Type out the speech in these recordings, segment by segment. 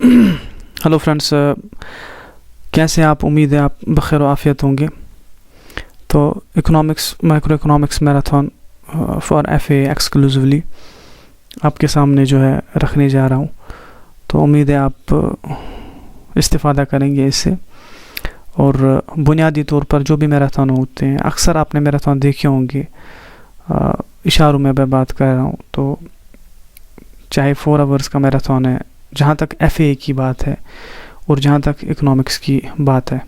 Hello friends, कैसे आप? उम्मीद है आप बखैर आफ़ियत होंगे। तो economics, micro economics marathon for FA exclusively आपके सामने जो है रखने जा रहा हूँ। तो उम्मीद है आप इस्तिफ़ादा करेंगे इससे। और बुनियादी तौर पर जो भी मैराथन होते हैं, अक्सर आपने मैराथन देखे होंगे, इशारों में मैं बात कर रहा हूँ। तो चाहे 4 आवर्स का मैराथन है, जहाँ तक एफए की बात है और जहाँ तक इकोनॉमिक्स की बात है,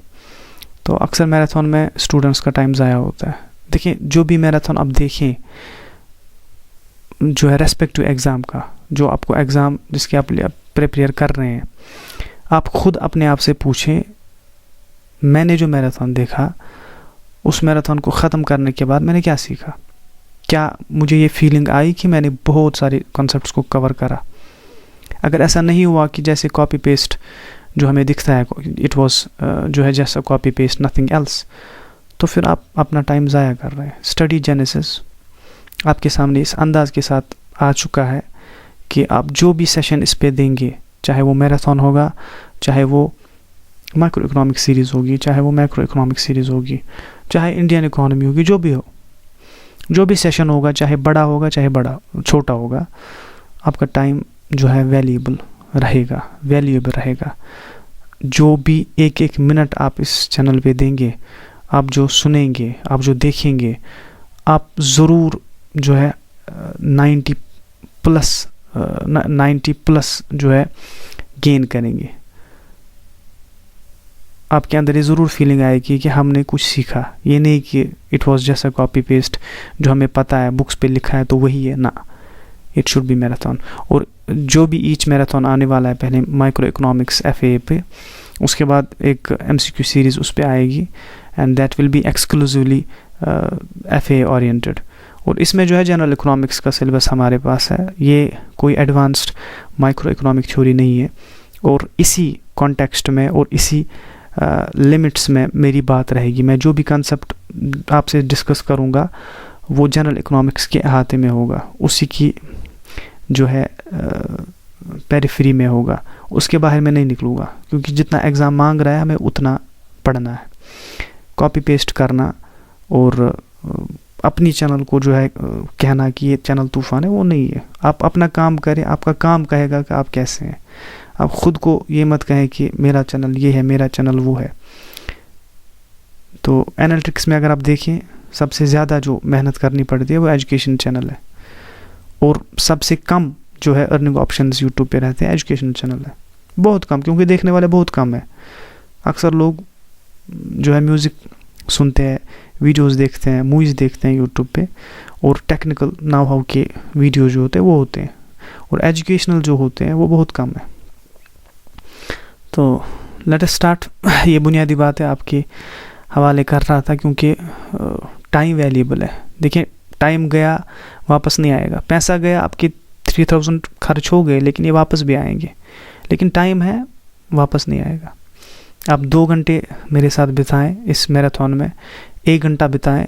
तो अक्सर मैराथन में स्टूडेंट्स का टाइम ज़ाया होता है। देखिए, जो भी मैराथन आप देखें जो है रेस्पेक्टिव एग्ज़ाम का, जो आपको एग्ज़ाम जिसके आप प्रिपेयर कर रहे हैं, आप ख़ुद अपने आप से पूछें, मैंने जो मैराथन देखा उस मैराथन को ख़त्म करने के बाद मैंने क्या सीखा? क्या मुझे ये फीलिंग आई कि मैंने बहुत सारे कॉन्सेप्ट्स को कवर करा? अगर ऐसा नहीं हुआ कि जैसे कॉपी पेस्ट जो हमें दिखता है, इट वाज जो है जैसा कॉपी पेस्ट, नथिंग एल्स, तो फिर आप अपना टाइम ज़ाया कर रहे हैं। स्टडी जेनेसिस आपके सामने इस अंदाज़ के साथ आ चुका है कि आप जो भी सेशन इस पे देंगे, चाहे वो मैराथन होगा, चाहे वो माइक्रो इकोनॉमिक सीरीज़ होगी, चाहे वो मैक्रो इकोनॉमिक सीरीज़ होगी, चाहे इंडियन इकोनॉमी होगी, जो भी हो, जो भी सेशन होगा, चाहे बड़ा होगा चाहे छोटा होगा, आपका टाइम जो है वैल्यूएबल रहेगा। जो भी एक मिनट आप इस चैनल पे देंगे, आप जो सुनेंगे, आप जो देखेंगे, आप ज़रूर जो है 90 प्लस जो है गेन करेंगे। आपके अंदर ये ज़रूर फीलिंग आएगी कि हमने कुछ सीखा। ये नहीं कि it was just a copy paste, जो हमें पता है, बुक्स पे लिखा है तो वही है ना। It should be marathon. और जो भी ईच मैराथन आने वाला है, पहले माइक्रो इकोनॉमिक्स एफए पे, उसके बाद एक एमसीक्यू सीरीज़ उस पे आएगी, and that will be exclusively FA oriented. और इसमें जो है जनरल इकोनॉमिक्स का सिलेबस हमारे पास है। ये कोई एडवांस्ड माइक्रो इकोनॉमिक थ्योरी नहीं है। और इसी कॉन्टेक्स्ट में और इसी लिमिट्स में मेरी बात रहेगी। मैं जो भी कंसेप्ट आपसे डिस्कस करूँगा वो जनरल इकोनॉमिक्स के अहाते में होगा, उसी की जो है पेरिफेरी में होगा, उसके बाहर में नहीं निकलूँगा। क्योंकि जितना एग्ज़ाम मांग रहा है हमें उतना पढ़ना है। कॉपी पेस्ट करना और अपनी चैनल को जो है कहना कि ये चैनल तूफ़ान है, वो नहीं है। आप अपना काम करें, आपका काम कहेगा कि आप कैसे हैं। आप ख़ुद को ये मत कहें कि मेरा चैनल ये है, मेरा चैनल वो है। तो एनालिटिक्स में अगर आप देखें, सबसे ज़्यादा जो मेहनत करनी पड़ती है वो एजुकेशन चैनल है, और सबसे कम जो है अर्निंग ऑप्शंस यूट्यूब पे रहते हैं एजुकेशन चैनल है। बहुत कम, क्योंकि देखने वाले बहुत कम है। अक्सर लोग जो है म्यूज़िक सुनते हैं, वीडियोस देखते हैं, मूवीज़ देखते हैं यूट्यूब पे, और टेक्निकल नाउ हाउ के वीडियो जो होते हैं वो होते हैं, और एजुकेशनल जो होते हैं वो बहुत कम है। तो लेट अस स्टार्ट। ये बुनियादी बात है आपके हवाले कर रहा था, क्योंकि टाइम वैल्यूएबल है। देखिए, टाइम गया वापस नहीं आएगा। पैसा गया, आपके 3000 खर्च हो गए, लेकिन ये वापस भी आएंगे। लेकिन टाइम है, वापस नहीं आएगा। आप 2 घंटे मेरे साथ बिताएं इस मैराथन में, 1 घंटा बिताएं,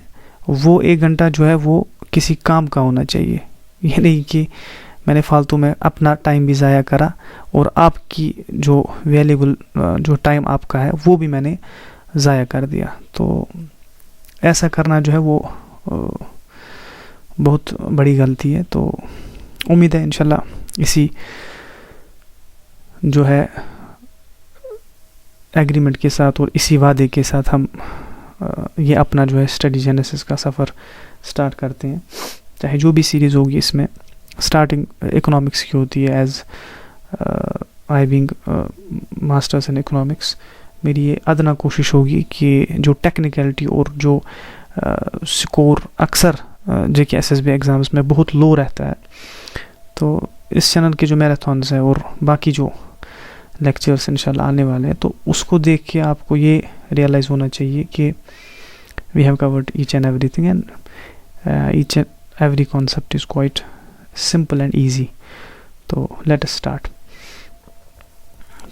वो 1 घंटा जो है वो किसी काम का होना चाहिए। ये नहीं कि मैंने फालतू में अपना टाइम भी ज़ाया करा और आपकी जो वैल्यूएबल जो टाइम आपका है वो भी मैंने ज़ाया कर दिया। तो ऐसा करना जो है वो बहुत बड़ी गलती है। तो उम्मीद है इंशाल्लाह इसी जो है एग्रीमेंट के साथ और इसी वादे के साथ हम ये अपना जो है स्टडी जेनेसिस का सफ़र स्टार्ट करते हैं। चाहे जो भी सीरीज़ होगी, इसमें स्टार्टिंग इकोनॉमिक्स की होती है। As I being masters in economics, मेरी ये अदना कोशिश होगी कि जो टेक्निकलिटी और जो स्कोर अक्सर जेके एसएसबी एग्ज़ाम्स में बहुत लो रहता है, तो इस चैनल के जो मैराथन्स हैं और बाकी जो लेक्चर्स इंशाल्लाह आने वाले हैं, तो उसको देख के आपको ये रियलाइज़ होना चाहिए कि we have covered each and everything, and each and every concept is quite simple and easy. तो लेट अस स्टार्ट।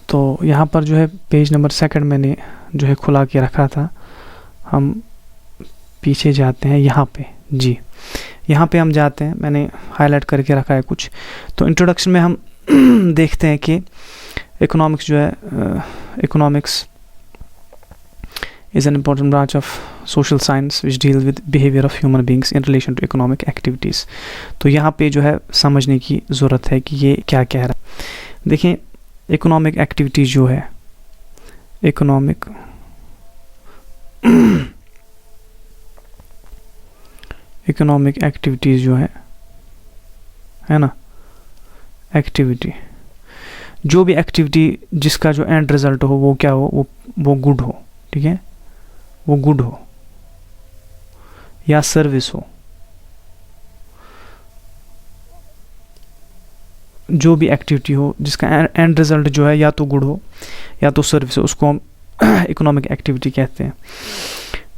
तो यहाँ पर जो है पेज नंबर 2 मैंने जो है खुला के रखा था। हम पीछे जाते हैं यहाँ पे जी। यहाँ पे हम जाते हैं, मैंने हाईलाइट करके रखा है कुछ। तो इंट्रोडक्शन में हम देखते हैं कि इकोनॉमिक्स जो है, economics is an important branch of social science which deals with behavior of human beings in relation to economic activities. तो यहाँ पे जो है समझने की ज़रूरत है कि ये क्या कह रहा है। देखें, इकोनॉमिक एक्टिविटीज़ जो है, इकोनॉमिक इकोनॉमिक एक्टिविटीज़ जो है ना, एक्टिविटी, जो भी एक्टिविटी जिसका जो एंड रिज़ल्ट हो वो क्या हो, वो गुड हो, ठीक है, वो गुड हो या सर्विस हो, जो भी एक्टिविटी हो जिसका एंड रिजल्ट जो है या तो गुड हो या तो सर्विस हो, उसको हम इकोनॉमिक एक्टिविटी कहते हैं।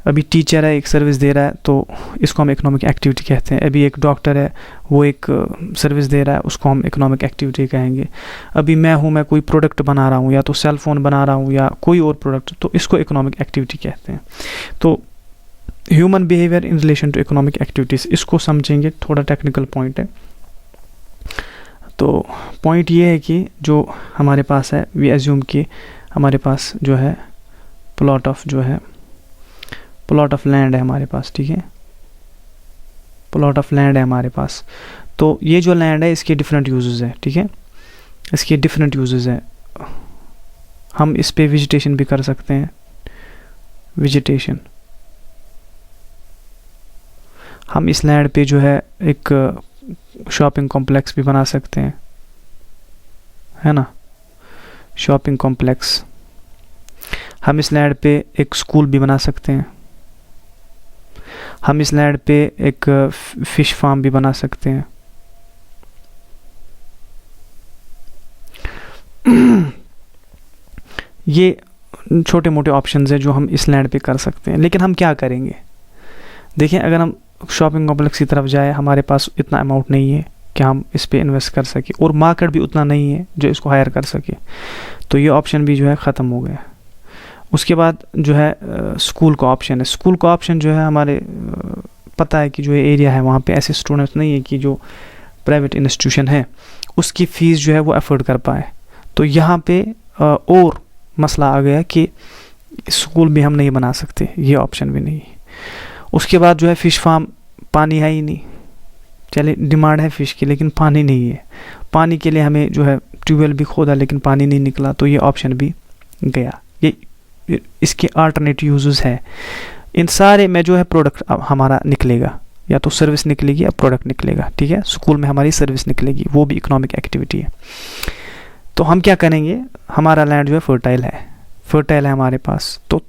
अभी टीचर है, एक सर्विस दे रहा है, तो इसको हम इकोनॉमिक एक्टिविटी कहते हैं। अभी एक डॉक्टर है, वो एक सर्विस दे रहा है, उसको हम इकोनॉमिक एक्टिविटी कहेंगे। अभी मैं कोई प्रोडक्ट बना रहा हूँ, या तो सेल फ़ोन बना रहा हूँ या कोई और प्रोडक्ट, तो इसको इकोनॉमिक एक्टिविटी कहते हैं। तो human behaviour in relation to economic activities, इसको समझेंगे, थोड़ा टेक्निकल पॉइंट है। तो पॉइंट ये है कि जो हमारे पास है, वी एज्यूम कि हमारे पास जो है प्लॉट ऑफ लैंड है हमारे पास, ठीक है, प्लॉट ऑफ लैंड है हमारे पास। तो ये जो लैंड है इसके डिफरेंट यूजेस है, ठीक है, इसके डिफरेंट यूजेस है। हम इस पे वेजिटेशन भी कर सकते हैं, वेजिटेशन। हम इस लैंड पे जो है एक शॉपिंग कॉम्प्लेक्स भी बना सकते हैं, है ना, शॉपिंग कॉम्प्लेक्स। हम इस लैंड पे एक स्कूल भी बना सकते हैं। हम इस लैंड पे एक फिश फार्म भी बना सकते हैं। ये छोटे मोटे ऑप्शंस हैं जो हम इस लैंड पे कर सकते हैं। लेकिन हम क्या करेंगे? देखें, अगर हम शॉपिंग कॉम्प्लेक्स की तरफ जाए, हमारे पास इतना अमाउंट नहीं है कि हम इस पे इन्वेस्ट कर सके, और मार्केट भी उतना नहीं है जो इसको हायर कर सके, तो ये ऑप्शन भी जो है ख़त्म हो गया। उसके बाद जो है स्कूल का ऑप्शन है। स्कूल का ऑप्शन जो है, हमारे पता है कि जो एरिया है वहाँ पे ऐसे स्टूडेंट्स नहीं है कि जो प्राइवेट इंस्टीट्यूशन है उसकी फ़ीस जो है वो अफोर्ड कर पाए। तो यहाँ पे और मसला आ गया कि स्कूल भी हम नहीं बना सकते, ये ऑप्शन भी नहीं है। उसके बाद जो है फ़िश फार्म, पानी है ही नहीं, चले डिमांड है फ़िश की लेकिन पानी नहीं है। पानी के लिए हमें जो है ट्यूबवेल भी खोदा लेकिन पानी नहीं निकला, तो ये ऑप्शन भी गया। ये इसके अल्टरनेटिव यूजेस है। इन सारे में जो है प्रोडक्ट हमारा निकलेगा, या तो सर्विस निकलेगी या प्रोडक्ट निकलेगा, ठीक है। स्कूल में हमारी सर्विस निकलेगी, वो भी इकोनॉमिक एक्टिविटी है। तो हम क्या करेंगे? हमारा लैंड जो है फर्टाइल है हमारे पास, तो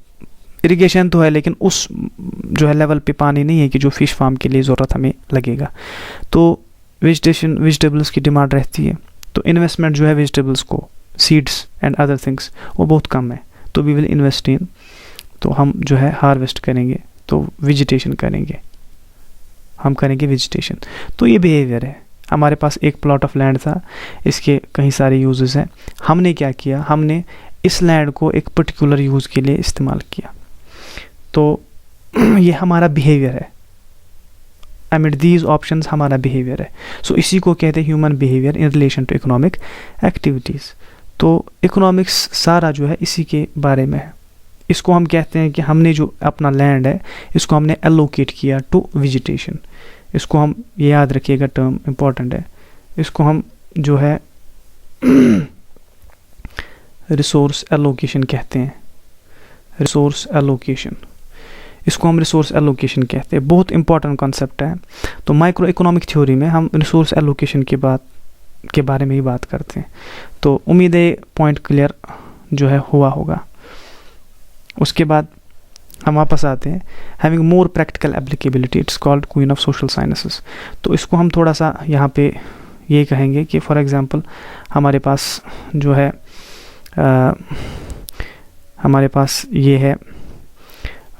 इरिगेशन तो है लेकिन उस जो है लेवल पे पानी नहीं है कि जो फिश फार्म के लिए ज़रूरत हमें लगेगा। तो वेजिटेबल्स की डिमांड रहती है, तो इन्वेस्टमेंट जो है वेजिटेबल्स को, सीड्स एंड अदर थिंग्स, वो बहुत कम है। तो वी विल इन्वेस्ट इन, तो हम जो है हार्वेस्ट करेंगे, तो वेजिटेशन करेंगे, हम करेंगे वेजिटेशन। तो ये बिहेवियर है। हमारे पास एक प्लॉट ऑफ लैंड था, इसके कई सारे यूजेस हैं। हमने क्या किया? हमने इस लैंड को एक पर्टिकुलर यूज़ के लिए इस्तेमाल किया। तो ये हमारा बिहेवियर है। अमिड दीज ऑप्शंस हमारा बिहेवियर है। सो इसी को कहते हैं human behaviour in relation to economic activities. तो इकोनॉमिक्स सारा जो है इसी के बारे में है। इसको हम कहते हैं कि हमने जो अपना लैंड है इसको हमने एलोकेट किया टू वेजिटेशन। इसको हम, ये याद रखिएगा, टर्म इम्पॉर्टेंट है। इसको हम जो है रिसोर्स एलोकेशन कहते हैं, रिसोर्स एलोकेशन। इसको हम रिसोर्स एलोकेशन कहते हैं। बहुत इंपॉर्टेंट कॉन्सेप्ट है। तो माइक्रो इकोनॉमिक थ्योरी में हम रिसोर्स एलोकेशन के बारे में ही बात करते हैं। तो उम्मीद है पॉइंट क्लियर जो है हुआ होगा। उसके बाद हम वापस आते हैं, having more practical applicability, it's called queen of social sciences. तो इसको हम थोड़ा सा यहाँ पे ये कहेंगे कि फॉर एग्जांपल हमारे पास जो है हमारे पास ये है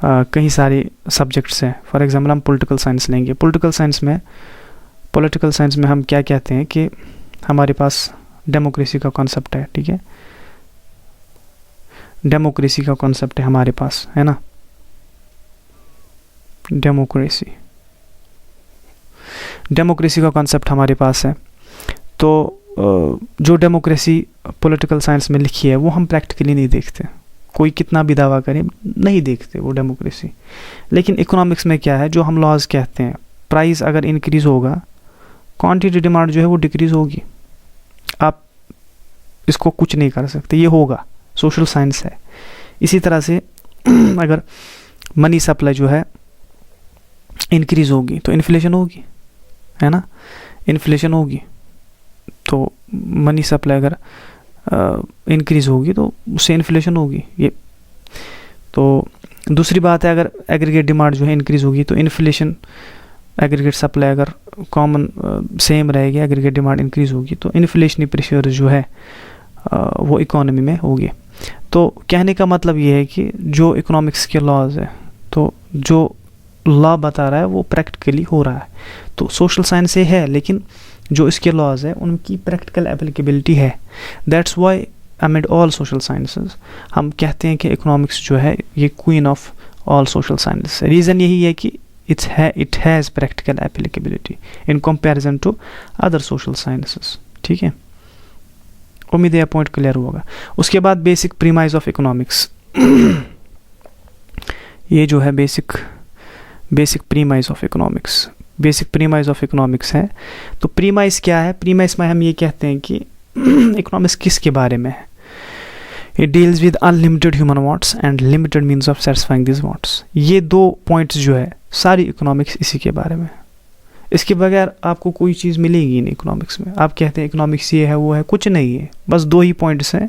कई सारे सब्जेक्ट्स हैं। फॉर एग्जांपल हम पॉलिटिकल साइंस लेंगे। पॉलिटिकल साइंस में हम क्या कहते हैं कि हमारे पास डेमोक्रेसी का कॉन्सेप्ट है, ठीक है। डेमोक्रेसी का कॉन्सेप्ट है हमारे पास, है ना, डेमोक्रेसी का कॉन्सेप्ट हमारे पास है। तो जो डेमोक्रेसी पॉलिटिकल साइंस में लिखी है वो हम प्रैक्टिकली नहीं देखते, कोई कितना भी दावा करे नहीं देखते वो डेमोक्रेसी। लेकिन इकोनॉमिक्स में क्या है, जो हम लॉज कहते हैं, प्राइस अगर इंक्रीज़ होगा क्वांटिटी डिमांड जो है वो डिक्रीज़ होगी। आप इसको कुछ नहीं कर सकते, ये होगा, सोशल साइंस है। इसी तरह से अगर मनी सप्लाई जो है इंक्रीज़ होगी तो इन्फ्लेशन होगी, है ना, इन्फ्लेशन होगी। तो मनी सप्लाई अगर इंक्रीज़ होगी तो उससे इन्फ्लेशन होगी। ये तो दूसरी बात है, अगर एग्रीगेट डिमांड जो है इंक्रीज़ होगी तो इन्फ्लेशन, एग्रीगेट सप्लाई अगर कॉमन सेम रहेगी, एग्रीगेट डिमांड इंक्रीज़ होगी तो इन्फ्लेशनरी प्रेशर जो है वो इकोनॉमी में होगी। तो कहने का मतलब ये है कि जो इकोनॉमिक्स के लॉज है, तो जो लॉ बता रहा है वो प्रैक्टिकली हो रहा है। तो सोशल साइंस से है, लेकिन जो इसके लॉज है उनकी प्रैक्टिकल एप्लीकेबिलिटी है। That's why amid all social sciences हम कहते हैं कि इकोनॉमिक्स जो है ये queen of all social sciences. Reason यही है कि it has practical applicability in comparison to other social sciences. ठीक है, उम्मीद है पॉइंट क्लियर होगा। उसके बाद बेसिक प्रीमाइज ऑफ इकोनॉमिक्स, ये जो है basic premise of economics, basic premise of economics है। तो प्रीमाइज क्या है? प्रीमाइज में हम ये कहते हैं कि इकोनॉमिक्स किसके बारे में है? It deals with unlimited human wants and limited means of satisfying this wants. ये दो पॉइंट्स जो है सारी इकोनॉमिक्स इसी के बारे में है। इसके बगैर आपको कोई चीज़ मिलेगी नहीं इकोनॉमिक्स में। आप कहते हैं इकोनॉमिक्स ये है वो है, कुछ नहीं है, बस दो ही पॉइंट्स हैं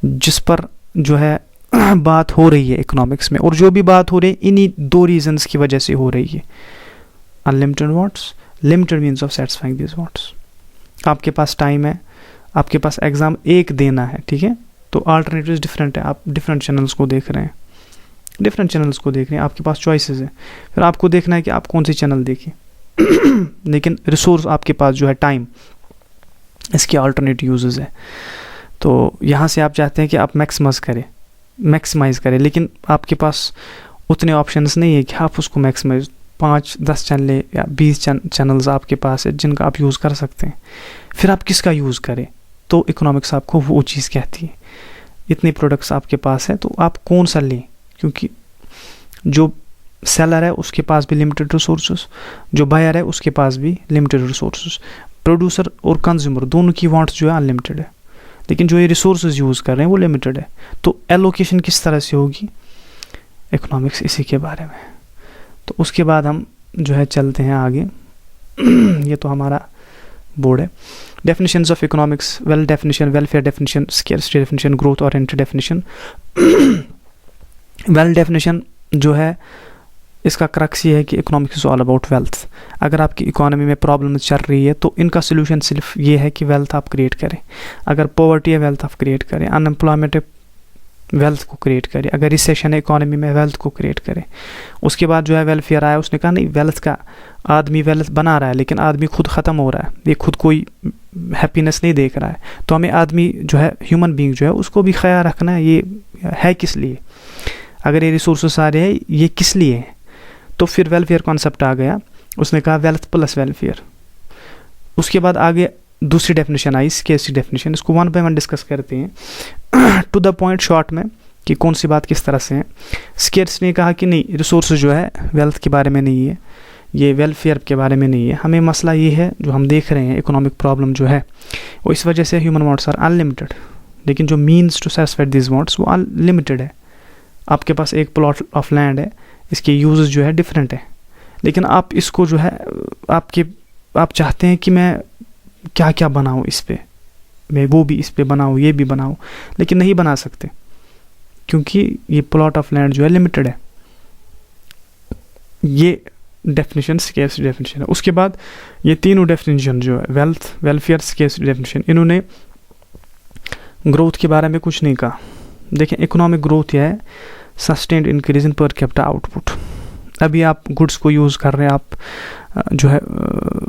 जिस पर जो है बात हो रही है इकोनॉमिक्स में, और जो भी बात हो रही है इन्हीं दो रीजंस की वजह से हो रही है। Unlimited wants, limited means of satisfying this wants. आपके पास टाइम है, आपके पास एग्ज़ाम एक देना है, ठीक है, तो अल्टरनेटिव्स डिफरेंट है। आप डिफरेंट चैनल्स को देख रहे हैं, आपके पास चॉइसेस है, फिर आपको देखना है कि आप कौन सी चैनल देखें। लेकिन रिसोर्स आपके पास जो है टाइम, इसके अल्टरनेट यूजेस है। तो यहाँ से आप चाहते हैं कि आप मैक्सिमाइज़ करें, लेकिन आपके पास उतने ऑप्शंस नहीं है कि आप उसको मैक्सिमाइज 5-10 चैनल या 20 चैनल्स आपके पास है जिनका आप यूज़ कर सकते हैं। फिर आप किसका यूज़ करें? तो इकोनॉमिक्स आपको वो चीज़ कहती है। इतने प्रोडक्ट्स आपके पास हैं तो आप कौन सा लें, क्योंकि जो सेलर है उसके पास भी लिमिटेड रिसोर्सेज, जो बायर है उसके पास भी लिमिटेड रिसोर्सेज, प्रोड्यूसर और कंज्यूमर दोनों की वांट्स जो है अनलिमिटेड है, लेकिन जो ये रिसोर्सेज यूज़ कर रहे हैं वो लिमिटेड है। तो एलोकेशन किस तरह से होगी? इकोनॉमिक्स इसी के बारे में। तो उसके बाद हम जो है चलते हैं आगे। ये तो हमारा बोर्ड है। Definitions of economics, well definition, welfare definition, scarcity definition, growth oriented definition. Well definition जो है इसका क्रक्स ये है कि economics is all about wealth. अगर आपकी इकोनॉमी में प्रॉब्लम चल रही है तो इनका सोल्यूशन सिर्फ ये है कि वेल्थ आप क्रिएट करें। अगर पॉवर्टी है वेल्थ आप क्रिएट करें, अनएम्प्लॉयमेंट है वेल्थ को क्रिएट करें, अगर रिसेशन है इकोनॉमी में वेल्थ को क्रिएट करें। उसके बाद जो है वेलफेयर आया, उसने कहा नहीं वेल्थ का, आदमी वेल्थ बना रहा है लेकिन आदमी खुद ख़त्म हो रहा है, ये खुद कोई हैप्पीनेस नहीं देख रहा है, तो हमें आदमी जो है ह्यूमन बीइंग जो है उसको भी ख्याल रखना है, ये है किस लिए, अगर ये रिसोर्सेस आ रहे हैं ये किस लिए है। तो फिर वेलफेयर कॉन्सेप्ट आ गया, उसने कहा वेल्थ प्लस वेलफेयर। उसके बाद आगे दूसरी डेफिनेशन आई, स्केर्सिटी डेफिनेशन। इसको वन बाय वन डिस्कस करते हैं टू द पॉइंट शॉर्ट में कि कौन सी बात किस तरह से है। स्केर्सिटी ने कहा कि नहीं, रिसोर्स जो है वेल्थ के बारे में नहीं है, ये वेलफेयर के बारे में नहीं है, हमें मसला ये है जो हम देख रहे हैं इकोनॉमिक प्रॉब्लम जो है वो इस वजह से ह्यूमन वांट्स आर अनलिमिटेड, लेकिन जो means to satisfy this wants वो अनलिमिटेड है। आपके पास एक प्लॉट ऑफ लैंड है, इसके यूजेस जो है डिफरेंट है, लेकिन आप इसको जो है आप चाहते हैं कि मैं क्या क्या बनाऊँ इस पे, मैं वो भी इस पे बनाऊँ, ये भी बनाऊँ, लेकिन नहीं बना सकते क्योंकि ये प्लॉट ऑफ लैंड जो है लिमिटेड है। ये डेफिनेशन स्केर्सिटी डेफिनेशन है। उसके बाद ये तीनों डेफिनेशन जो है वेल्थ, वेलफेयर, स्केर्सिटी डेफिनेशन, इन्होंने ग्रोथ के बारे में कुछ नहीं कहा। देखें, इकोनॉमिक ग्रोथ यह है sustained increase in per capita output. अभी आप गुड्स को यूज़ कर रहे हैं, आप जो है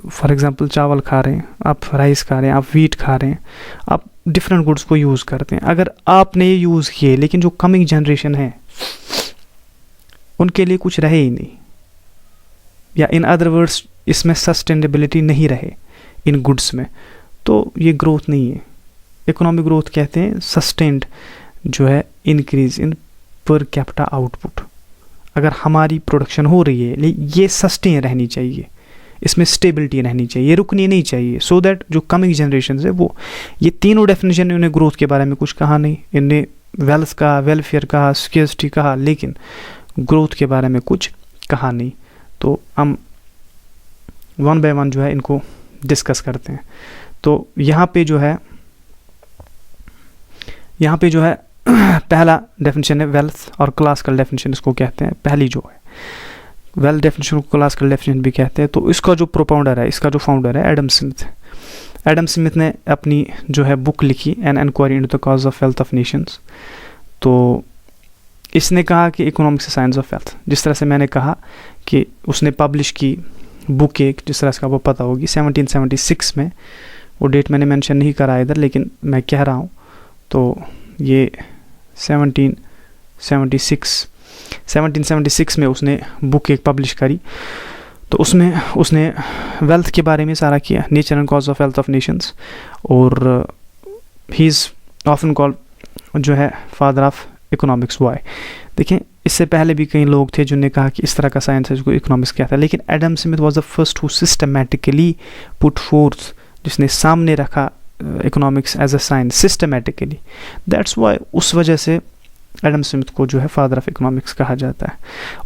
फॉर एग्जांपल चावल खा रहे हैं, आप राइस खा रहे हैं, आप वीट खा रहे हैं, आप डिफरेंट गुड्स को यूज़ करते हैं। अगर आपने ये यूज़ किए लेकिन जो कमिंग जनरेशन है उनके लिए कुछ रहे ही नहीं, या इन अदर वर्ड्स इसमें सस्टेनेबिलिटी नहीं रहे इन गुड्स में, तो ये ग्रोथ नहीं है। इकोनॉमिक ग्रोथ कहते हैं सस्टेन्ड जो है increase in per capita output. अगर हमारी प्रोडक्शन हो रही है ये सस्टेन रहनी चाहिए, इसमें स्टेबिलिटी रहनी चाहिए, ये रुकनी नहीं चाहिए, सो दैट जो कमिंग जनरेशन है वो, ये तीनों डेफिनेशन इन्होंने ग्रोथ के बारे में कुछ कहा नहीं, इन्हें वेल्थ कहा, वेलफेयर कहा, स्केर्सिटी कहा, लेकिन ग्रोथ के बारे में कुछ कहा नहीं। तो हम वन बाय वन जो है इनको डिस्कस करते हैं। तो यहाँ पे जो है पहला डेफिनेशन है वेल्थ, और क्लासिकल डेफिनेशन इसको कहते हैं। पहली जो है वेल्थ डेफिनेशन को क्लासिकल डेफिनेशन भी कहते हैं। तो इसका जो प्रोपाउंडर है, इसका जो फाउंडर है एडम स्मिथ। एडम स्मिथ ने अपनी जो है बुक लिखी an inquiry into the cause of wealth of nations. तो इसने कहा कि इकोनॉमिक्स साइंस ऑफ वेल्थ, जिस तरह से मैंने कहा कि उसने पब्लिश की बुक एक, जिस तरह से आपको पता होगी 1776 में, वो डेट मैंने मेंशन नहीं करा इधर लेकिन मैं कह रहा हूँ। तो ये 1776 में उसने बुक एक पब्लिश करी। तो उसमें उसने वेल्थ के बारे में सारा किया, nature and cause of wealth of Nations, और ही इज़ ऑफन कॉल्ड जो है फादर ऑफ इकोनॉमिक्स। वाई? देखें, इससे पहले भी कई लोग थे जिन्होंने कहा कि इस तरह का साइंस है जिसको इकोनॉमिक्स कहता है, लेकिन Adam Smith was the first who systematically put forth, जिसने सामने रखा economics as a science systematically. That's why, उस वजह से एडम स्मिथ को जो है फादर ऑफ इकोनॉमिक्स कहा जाता है।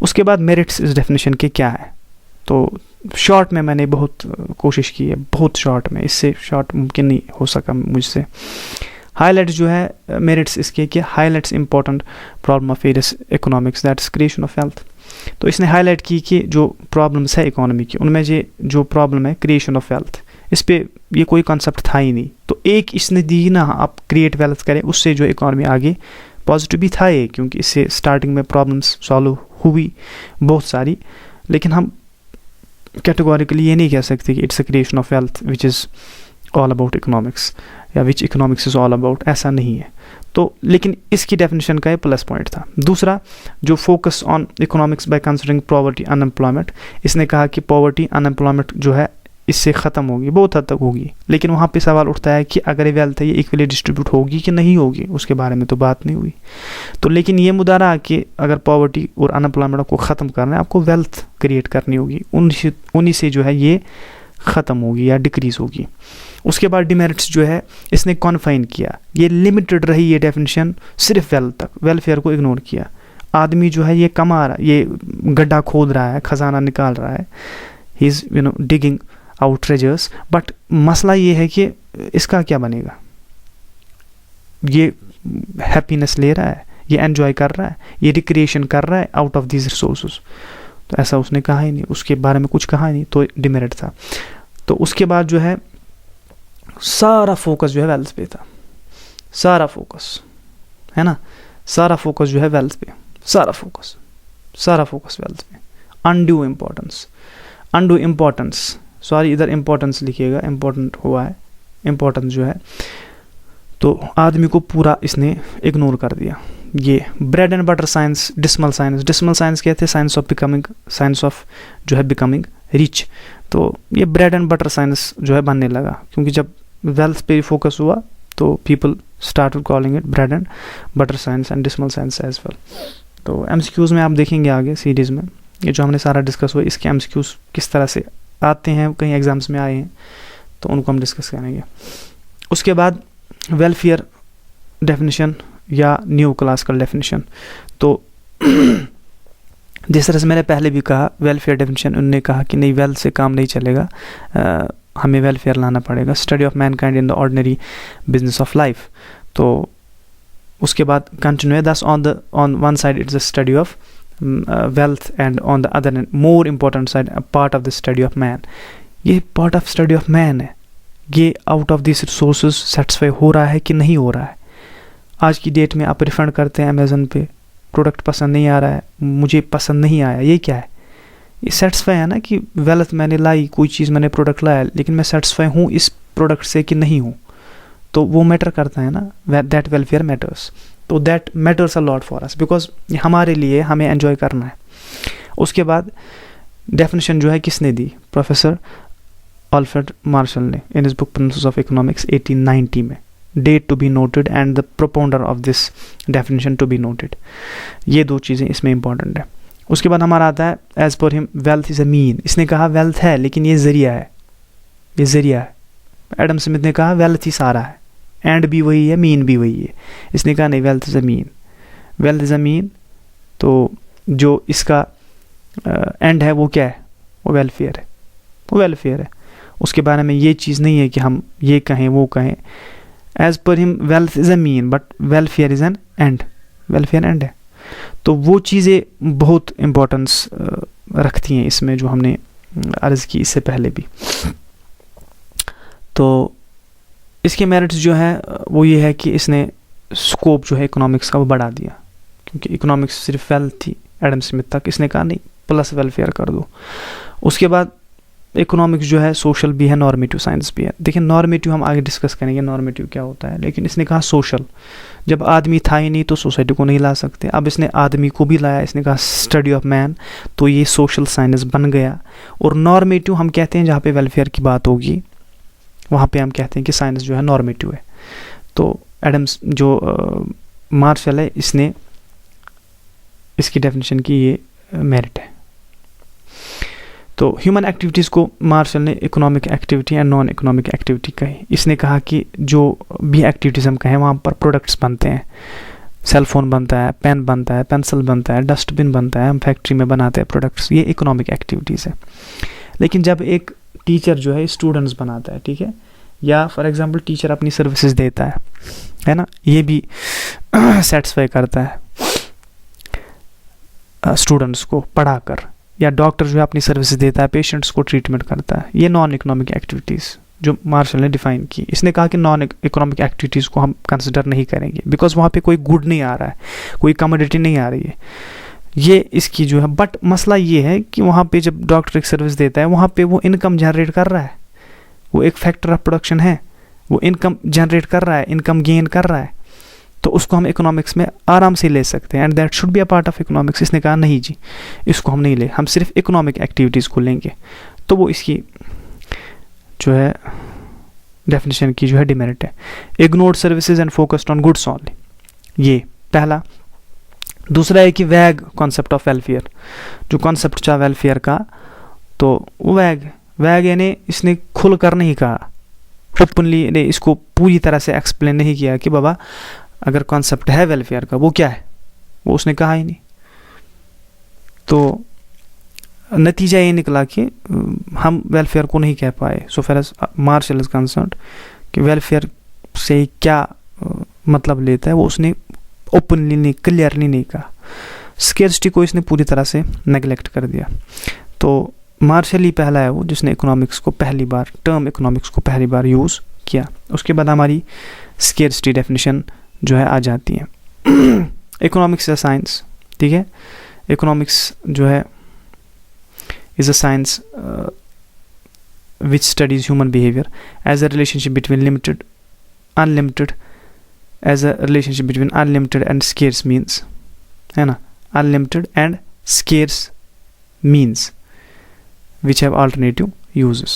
उसके बाद मेरिट्स इस डेफिनेशन के क्या है, तो शॉर्ट में मैंने बहुत कोशिश की है, बहुत शॉर्ट में, इससे शॉर्ट मुमकिन नहीं हो सका मुझसे। हाईलाइट्स जो है मेरिट्स इसके कि highlights important problem of various economics, that's creation of wealth. तो इसने हाईलाइट की कि जो प्रॉब्लम्स है इकोनॉमी की, उनमें जो प्रॉब्लम है क्रिएशन ऑफ वेल्थ, इस पे ये कोई कॉन्सेप्ट था ही नहीं। तो एक इसने दी ना, आप क्रिएट वेल्थ करें, उससे जो इकोनॉमी आगे पॉजिटिव भी था ये, क्योंकि इससे स्टार्टिंग में प्रॉब्लम्स सॉल्व हुई बहुत सारी, लेकिन हम कैटेगोरिकली ये नहीं कह सकते कि it's a creation of wealth which is all about economics या विच इकोनॉमिक्स इज़ ऑल अबाउट, ऐसा नहीं है। तो लेकिन इसकी डेफिनेशन का ये प्लस पॉइंट था। दूसरा, जो focus on economics by considering poverty unemployment, इसने कहा कि पॉवर्टी अनएम्प्लॉयमेंट जो है इससे ख़त्म होगी, बहुत हद तक होगी, लेकिन वहाँ पे सवाल उठता है कि अगर ये वेल्थ है ये इक्वली डिस्ट्रीब्यूट होगी कि नहीं होगी, उसके बारे में तो बात नहीं हुई। तो लेकिन ये मुद्दा रहा कि अगर पॉवर्टी और अनएम्प्लॉयमेंट को ख़त्म करना है, आपको वेल्थ क्रिएट करनी होगी, उन्हीं से जो है ये ख़त्म होगी या डिक्रीज़ होगी। उसके बाद डिमेरिट्स जो है इसने कॉन्फाइन किया, ये लिमिटेड रही ये डेफिनेशन सिर्फ वेल्थ तक, वेलफेयर को इग्नोर किया। आदमी जो है ये कमा रहा है, ये गड्ढा खोद रहा है, खजाना निकाल रहा है, he is digging out treasures, but मसला ये है कि इसका क्या बनेगा। ये हैप्पीनेस ले रहा है, ये एंजॉय कर रहा है, ये रिक्रिएशन कर रहा है आउट ऑफ दीज रिसोर्सेज, तो ऐसा उसने कहा ही नहीं, उसके बारे में कुछ कहा ही नहीं, तो डिमेरिट था। तो उसके बाद जो है सारा फोकस जो है वेल्थ पे था, सारा फोकस है ना, सारा फोकस जो है वेल्थ पे, सारा फोकस वेल्थ पे। अनड्यू इम्पोर्टेंस, सॉरी इधर इम्पोर्टेंस लिखिएगा, इम्पोर्टेंट हुआ है, इम्पोर्टेंस जो है, तो आदमी को पूरा इसने इग्नोर कर दिया। ये bread and butter science, dismal science कहते हैं science of becoming, science of जो है बिकमिंग रिच। तो ये ब्रेड एंड बटर साइंस जो है बनने लगा, क्योंकि जब वेल्थ पे फोकस हुआ तो people started calling it bread and butter science and dismal science as well. तो एमसीक्यूज़ में आप देखेंगे आगे सीरीज़ में ये जो हमने सारा डिस्कस हुआ, इसके एमसीक्यूज़ किस तरह से आते हैं, कहीं एग्जाम्स में आए हैं, तो उनको हम डिस्कस करेंगे। उसके बाद वेलफेयर डेफिनेशन या न्यू क्लासिकल डेफिनेशन। तो जिस तरह से मैंने पहले भी कहा, वेलफेयर डेफिनेशन उन्होंने कहा कि नहीं, वेल्थ से काम नहीं चलेगा, हमें वेलफेयर लाना पड़ेगा, study of Mankind in the ordinary business of life. तो उसके बाद कंटिन्यू, दस on one side it's the study of wealth and on the other hand more important side a part of the study of man। ये part of study of man है, ये out of these resources satisfy हो रहा है कि नहीं हो रहा है। आज की डेट में आप रिफंड करते हैं अमेज़न पे, प्रोडक्ट पसंद नहीं आ रहा है, मुझे पसंद नहीं आया, ये क्या है? ये सेटिस्फाई है ना कि वेल्थ मैंने लाई, कोई चीज़ मैंने प्रोडक्ट लाया, लेकिन मैं सेटिस्फाई हूँ इस प्रोडक्ट से कि नहीं हूँ, तो वो मैटर करता है ना, दैट वेलफेयर मैटर्स। तो that matters a lot for us because हमारे लिए हमें एंजॉय करना है। उसके बाद डेफिनेशन जो है किसने दी? प्रोफेसर अल्फ्रेड मार्शल ने in his book principles of economics 1890 में, date to be noted and the propounder of this definition to be noted. ये दो चीज़ें इसमें इंपॉर्टेंट है। उसके बाद हमारा आता है as per him wealth is a mean. इसने कहा वेल्थ है लेकिन ये ज़रिया है, ये ज़रिया है। एडम स्मिथ ने कहा वेल्थ ही सारा है, एंड भी वही है, मीन भी वही है। इसने कहा नहीं, wealth is a mean, wealth is a mean. तो जो इसका एंड है वो क्या है, वो वेलफेयर है, वो वेलफेयर है। उसके बारे में ये चीज़ नहीं है कि हम ये कहें वो कहें। As per him wealth is a mean but welfare is an end, welfare end है। तो वो चीज़ें बहुत इम्पोर्टेंस रखती हैं इसमें, जो हमने अर्ज़ की इससे पहले भी। तो इसके मेरिट्स जो है वो ये है कि इसने स्कोप जो है इकोनॉमिक्स का वो बढ़ा दिया, क्योंकि इकोनॉमिक्स सिर्फ वेल्थ थी एडम स्मिथ तक, इसने कहा नहीं प्लस वेलफेयर कर दो। उसके बाद इकोनॉमिक्स जो है सोशल भी है, नॉर्मेटिव साइंस भी है। देखिए नॉर्मेटिव हम आगे डिस्कस करेंगे नॉर्मेटिव क्या होता है, लेकिन इसने कहा सोशल। जब आदमी था ही नहीं तो सोसाइटी को नहीं ला सकते, अब इसने आदमी को भी लाया, इसने कहा स्टडी ऑफ मैन, तो ये सोशल साइंस बन गया। और नॉर्मेटिव हम कहते हैं जहाँ पे वेलफेयर की बात होगी वहाँ पे हम कहते हैं कि साइंस जो है नॉर्मेटिव है। तो एडम्स जो मार्शल है इसने इसकी डेफिनेशन की ये मेरिट है। तो ह्यूमन एक्टिविटीज़ को मार्शल ने economic activity and non economic activity कही। इसने कहा कि जो भी एक्टिविटीज़ हम कहें वहाँ पर प्रोडक्ट्स बनते हैं, सेल फोन बनता है, पेन बनता है, पेंसिल बनता है, डस्टबिन बनता है, हम फैक्ट्री में बनाते हैं प्रोडक्ट्स, ये इकोनॉमिक एक्टिविटीज़ है। लेकिन जब एक टीचर जो है स्टूडेंट्स बनाता है, ठीक है, या फॉर एग्जांपल टीचर अपनी सर्विसेज देता है ना, ये भी सेटिस्फाई करता है स्टूडेंट्स को पढ़ाकर, या डॉक्टर जो है अपनी सर्विसेज देता है, पेशेंट्स को ट्रीटमेंट करता है, ये नॉन इकोनॉमिक एक्टिविटीज़ जो मार्शल ने डिफाइन की। इसने कहा कि नॉन इकोनॉमिक एक्टिविटीज़ को हम कंसिडर नहीं करेंगे बिकॉज वहाँ पे कोई गुड नहीं आ रहा है, कोई कमोडिटी नहीं आ रही है, ये इसकी जो है। बट मसला ये है कि वहाँ पे जब डॉक्टर एक सर्विस देता है वहाँ पे वो इनकम जनरेट कर रहा है, वो एक फैक्टर ऑफ प्रोडक्शन है, वो इनकम जनरेट कर रहा है, इनकम गेन कर रहा है, तो उसको हम इकोनॉमिक्स में आराम से ले सकते हैं, and that should be a part of economics. इसने कहा नहीं जी, इसको हम नहीं ले, हम सिर्फ इकोनॉमिक एक्टिविटीज़ को लेंगे। तो वो इसकी जो है डेफिनेशन की जो है डिमेरिट है। Ignored services and focused on goods only, ये पहला। दूसरा है कि वैग कॉन्सेप्ट ऑफ वेलफेयर, जो कॉन्सेप्ट था वेलफेयर का, तो वो वैग यानी इसने खुल कर नहीं कहा, ओपनली ने इसको पूरी तरह से एक्सप्लेन नहीं किया कि बाबा अगर कॉन्सेप्ट है वेलफेयर का वो क्या है, वो उसने कहा ही नहीं। तो नतीजा ये निकला कि हम वेलफेयर को नहीं कह पाए so far as Marshall is concerned, कि वेलफेयर से क्या मतलब लेता है वो उसने ओपनली नहीं, क्लियरली नहीं कहा। स्केर्सिटी को इसने पूरी तरह से नेगलेक्ट कर दिया। तो मार्शल ही पहला है वो जिसने इकोनॉमिक्स को पहली बार, टर्म इकोनॉमिक्स को पहली बार यूज़ किया। उसके बाद हमारी स्केर्सिटी डेफिनेशन जो है आ जाती है। इकोनॉमिक्स इज अ साइंस, ठीक है, इकोनॉमिक्स जो है is a science which studies human behaviour as a relationship between limited unlimited, as a relationship between unlimited and scarce means, है ना, unlimited and scarce means which have alternative uses।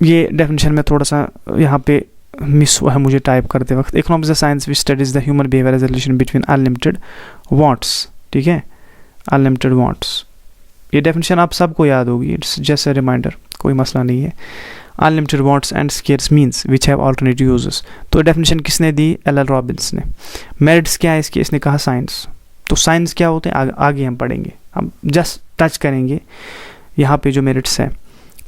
ये definition में थोड़ा सा यहाँ पे मिस हुआ है मुझे टाइप करते वक्त। Economics is a science which studies the human behaviour as a relation between unlimited wants, ठीक है, अनलिमिटेड वांट्स। ये डेफिनेशन आप सबको याद होगी, इट्स जस्ट अ रिमाइंडर, कोई मसला नहीं है। Unlimited wants and scarce means which have alternative uses, तो डेफिनेशन किसने दी, एल रॉबिन्स ने। मेरिट्स क्या है इसके, इसने कहा साइंस। तो साइंस क्या होते हैं आगे हम पढ़ेंगे, हम जस्ट टच करेंगे यहाँ पे जो मेरिट्स है।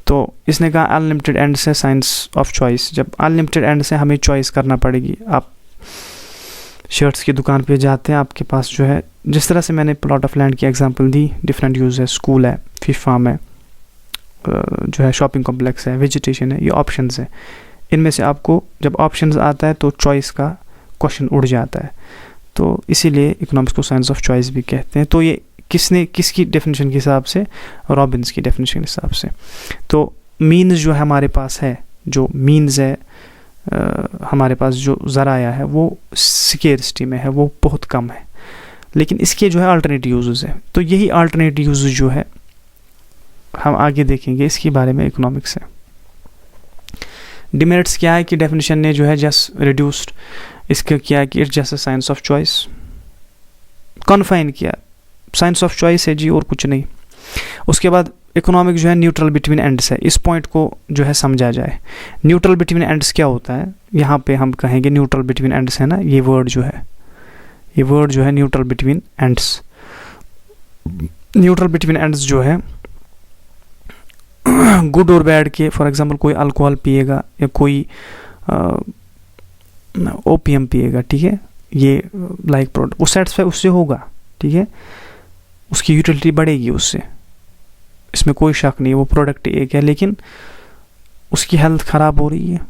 तो इसने कहा अनलिमिटेड एंड से साइंस ऑफ चॉइस, जब अनलिमिटेड एंड से हमें चॉइस करना पड़ेगी। आप शर्ट्स की दुकान पे जाते हैं, आपके पास जो है, जिस तरह से मैंने प्लॉट ऑफ लैंड की एग्जांपल दी, डिफरेंट यूज़ है, स्कूल है, फिश फार्म है, जो है शॉपिंग कॉम्प्लेक्स है, वेजिटेशन है, ये ऑप्शंस है। इनमें से आपको जब ऑप्शंस आता है तो चॉइस का क्वेश्चन उड़ जाता है, तो इसीलिए इकोनॉमिक्स को साइंस ऑफ चॉइस भी कहते हैं। तो ये किसकी डेफिनेशन के हिसाब से, रॉबिन्स की डेफिनेशन के हिसाब से। तो मीन्स जो है हमारे पास है, जो मीन्स है हमारे पास जो ज़राया है वो स्केर्सिटी में है, वो बहुत कम है, लेकिन इसके जो है अल्टरनेटिव यूजेस है। तो यही अल्टरनेटिव यूजेस जो है हम आगे देखेंगे इसके बारे में इकोनॉमिक्स है। डिमेरिट्स क्या है कि डेफिनेशन ने जो है जस्ट रिड्यूस्ड इसका किया कि it's just a science of choice, confine किया, साइंस ऑफ चॉइस है जी और कुछ नहीं। उसके बाद इकोनॉमिक जो है न्यूट्रल बिटवीन एंड्स है, इस पॉइंट को जो है समझा जाए। न्यूट्रल बिटवीन एंड्स क्या होता है, यहाँ पे हम कहेंगे न्यूट्रल बिटवीन एंड्स है ना, ये वर्ड जो है neutral between ends. Neutral between ends जो है गुड और बैड के, फॉर एग्जांपल कोई अल्कोहल पिएगा या कोई ओपीएम पिएगा, ठीक है, ये लाइक प्रोडक्ट वो सेटिस्फाई उससे होगा, ठीक है, उसकी यूटिलिटी बढ़ेगी उससे, इसमें कोई शक नहीं, वो प्रोडक्ट एक है, लेकिन उसकी हेल्थ ख़राब हो रही है।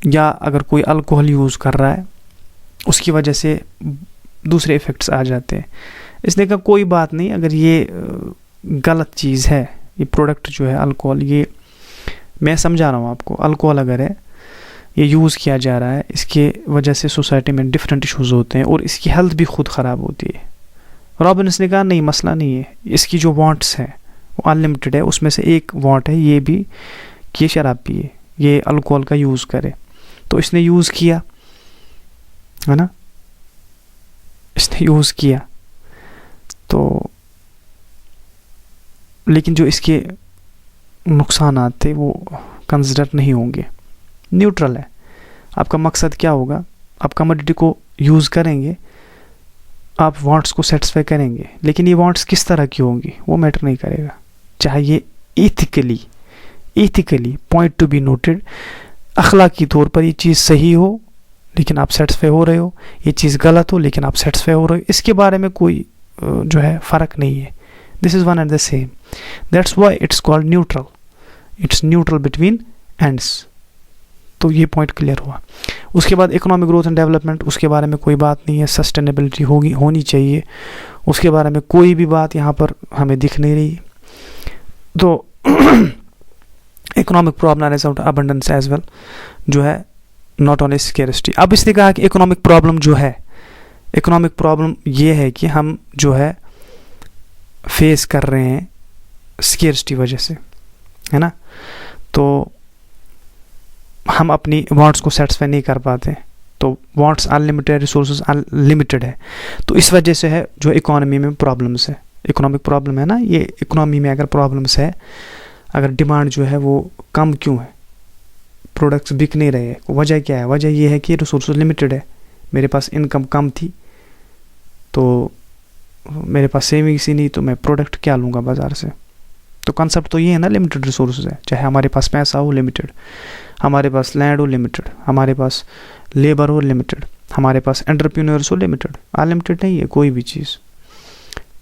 या अगर कोई अल्कोहल यूज़ कर रहा है उसकी वजह से दूसरे इफ़ेक्ट्स आ जाते हैं। इसने कहा कोई बात नहीं, अगर ये गलत चीज़ है, ये प्रोडक्ट जो है अल्कोहल, ये मैं समझा रहा हूँ आपको, अल्कोहल अगर है ये यूज़ किया जा रहा है, इसके वजह से सोसाइटी में डिफरेंट इश्यूज़ होते हैं और इसकी हेल्थ भी खुद ख़राब होती है। रॉबिन्स ने कहा नहीं, मसला नहीं है, इसकी जो वांट्स हैं वो अनलिमिटेड है, उसमें से एक वांट है ये भी कि ये शराब पिए, ये अल्कोहल का यूज़ करे। तो इसने यूज़ किया, है ना, इसने यूज़ किया, तो लेकिन जो इसके नुकसानात थे वो कंसिडर नहीं होंगे। न्यूट्रल है, आपका मकसद क्या होगा, आप कमोडिटी को यूज़ करेंगे, आप वांट्स को सेटिस्फाई करेंगे, लेकिन ये वांट्स किस तरह की होंगी वो मैटर नहीं करेगा। चाहे ये ethically point to be noted, अखलाकी तौर पर ये चीज़ सही हो लेकिन आप सेटिस्फाई हो रहे हो, ये चीज़ गलत हो लेकिन आप सेटिस्फाई हो रहे हो, इसके बारे में कोई जो है फ़र्क नहीं है। This is one and the same, that's why it's called neutral, it's neutral between ends. तो ये पॉइंट क्लियर हुआ। उसके बाद इकोनॉमिक ग्रोथ एंड डेवलपमेंट, उसके बारे में कोई बात नहीं है, सस्टेनेबिलिटी होनी चाहिए, उसके बारे में कोई भी बात यहाँ पर हमें दिख नहीं रही। तो economic problem as out abundance as well, जो है नॉट ओनली स्केर्सिटी। अब इसने कहा कि इकोनॉमिक प्रॉब्लम जो है, इकोनॉमिक प्रॉब्लम ये है कि हम जो है फेस कर रहे हैं स्केर्सिटी वजह से, है ना, तो हम अपनी वांट्स को सेटिस्फाई नहीं कर पाते, तो वांट्स अनलिमिटेड, रिसोर्सेज अनलिमिटेड है, तो इस वजह से है जो इकोनॉमी में प्रॉब्लम्स है। इकोनॉमिक प्रॉब्लम है ना, ये इकोनॉमी में अगर प्रॉब्लम्स है, अगर डिमांड जो है वो कम क्यों है, प्रोडक्ट्स बिक नहीं रहे हैं, वजह क्या है, वजह ये है कि रिसोर्सेज लिमिटेड है, मेरे पास इनकम कम थी तो मेरे पास सेविंग्स ही नहीं, तो मैं प्रोडक्ट क्या लूँगा बाज़ार से। तो कॉन्सेप्ट तो ये है ना, लिमिटेड रिसोर्सेज है, चाहे हमारे पास पैसा हो लिमिटेड, हमारे पास लैंड हो लिमिटेड, हमारे पास लेबर हो लिमिटेड, हमारे पास एंटरप्रेन्योर्स हो लिमिटेड, अनलिमिटेड नहीं है कोई भी चीज़।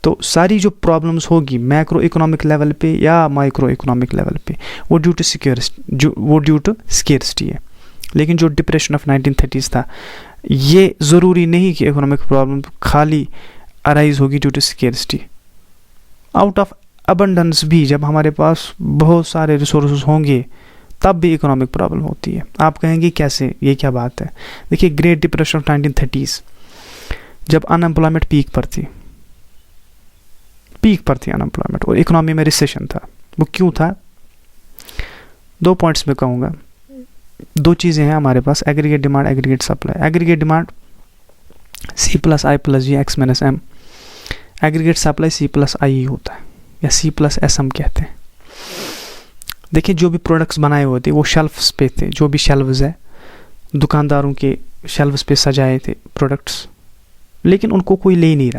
तो सारी जो प्रॉब्लम्स होगी मैक्रो इकोनॉमिक लेवल पे या माइक्रो इकोनॉमिक लेवल पे, वो ड्यू टू स्केर्सिटी है। लेकिन जो डिप्रेशन ऑफ 1930s था, ये ज़रूरी नहीं कि इकोनॉमिक प्रॉब्लम खाली अराइज होगी due to scarcity. Out of abundance भी जब हमारे पास बहुत सारे रिसोर्सेज होंगे तब भी इकोनॉमिक प्रॉब्लम होती है। आप कहेंगे कैसे, ये क्या बात है। देखिए ग्रेट डिप्रेशन ऑफ 1930s, जब अनएम्प्लॉयमेंट पीक पर थी अनएम्प्लॉयमेंट, और इकोनॉमी में रिसेशन था, वो क्यों था, 2 पॉइंट्स में कहूँगा। 2 चीज़ें हैं हमारे पास, aggregate demand, aggregate supply. Aggregate demand C+I+G(x-m), aggregate supply C+I होता है या C+S हम कहते हैं। देखिए जो भी प्रोडक्ट्स बनाए हुए थे वो शेल्फ्स पे थे, जो भी शेल्व्स है दुकानदारों के शेल्व्स पे सजाए थे प्रोडक्ट्स, लेकिन उनको कोई ले नहीं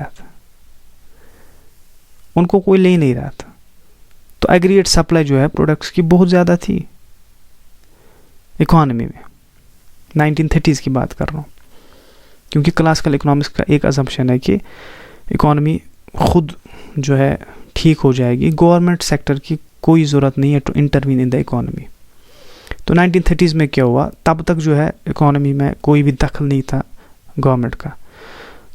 रहा था, तो एग्रीगेट सप्लाई जो है प्रोडक्ट्स की बहुत ज़्यादा थी इकोनॉमी में। 1930s की बात कर रहा हूँ, क्योंकि क्लासिकल इकोनॉमिक्स का एक असम्पशन है कि इकोनॉमी खुद जो है ठीक हो जाएगी, गवर्नमेंट सेक्टर की कोई ज़रूरत नहीं है to intervene in the economy. तो 1930s में क्या हुआ, तब तक जो है इकोनॉमी में कोई भी दखल नहीं था गवर्नमेंट का,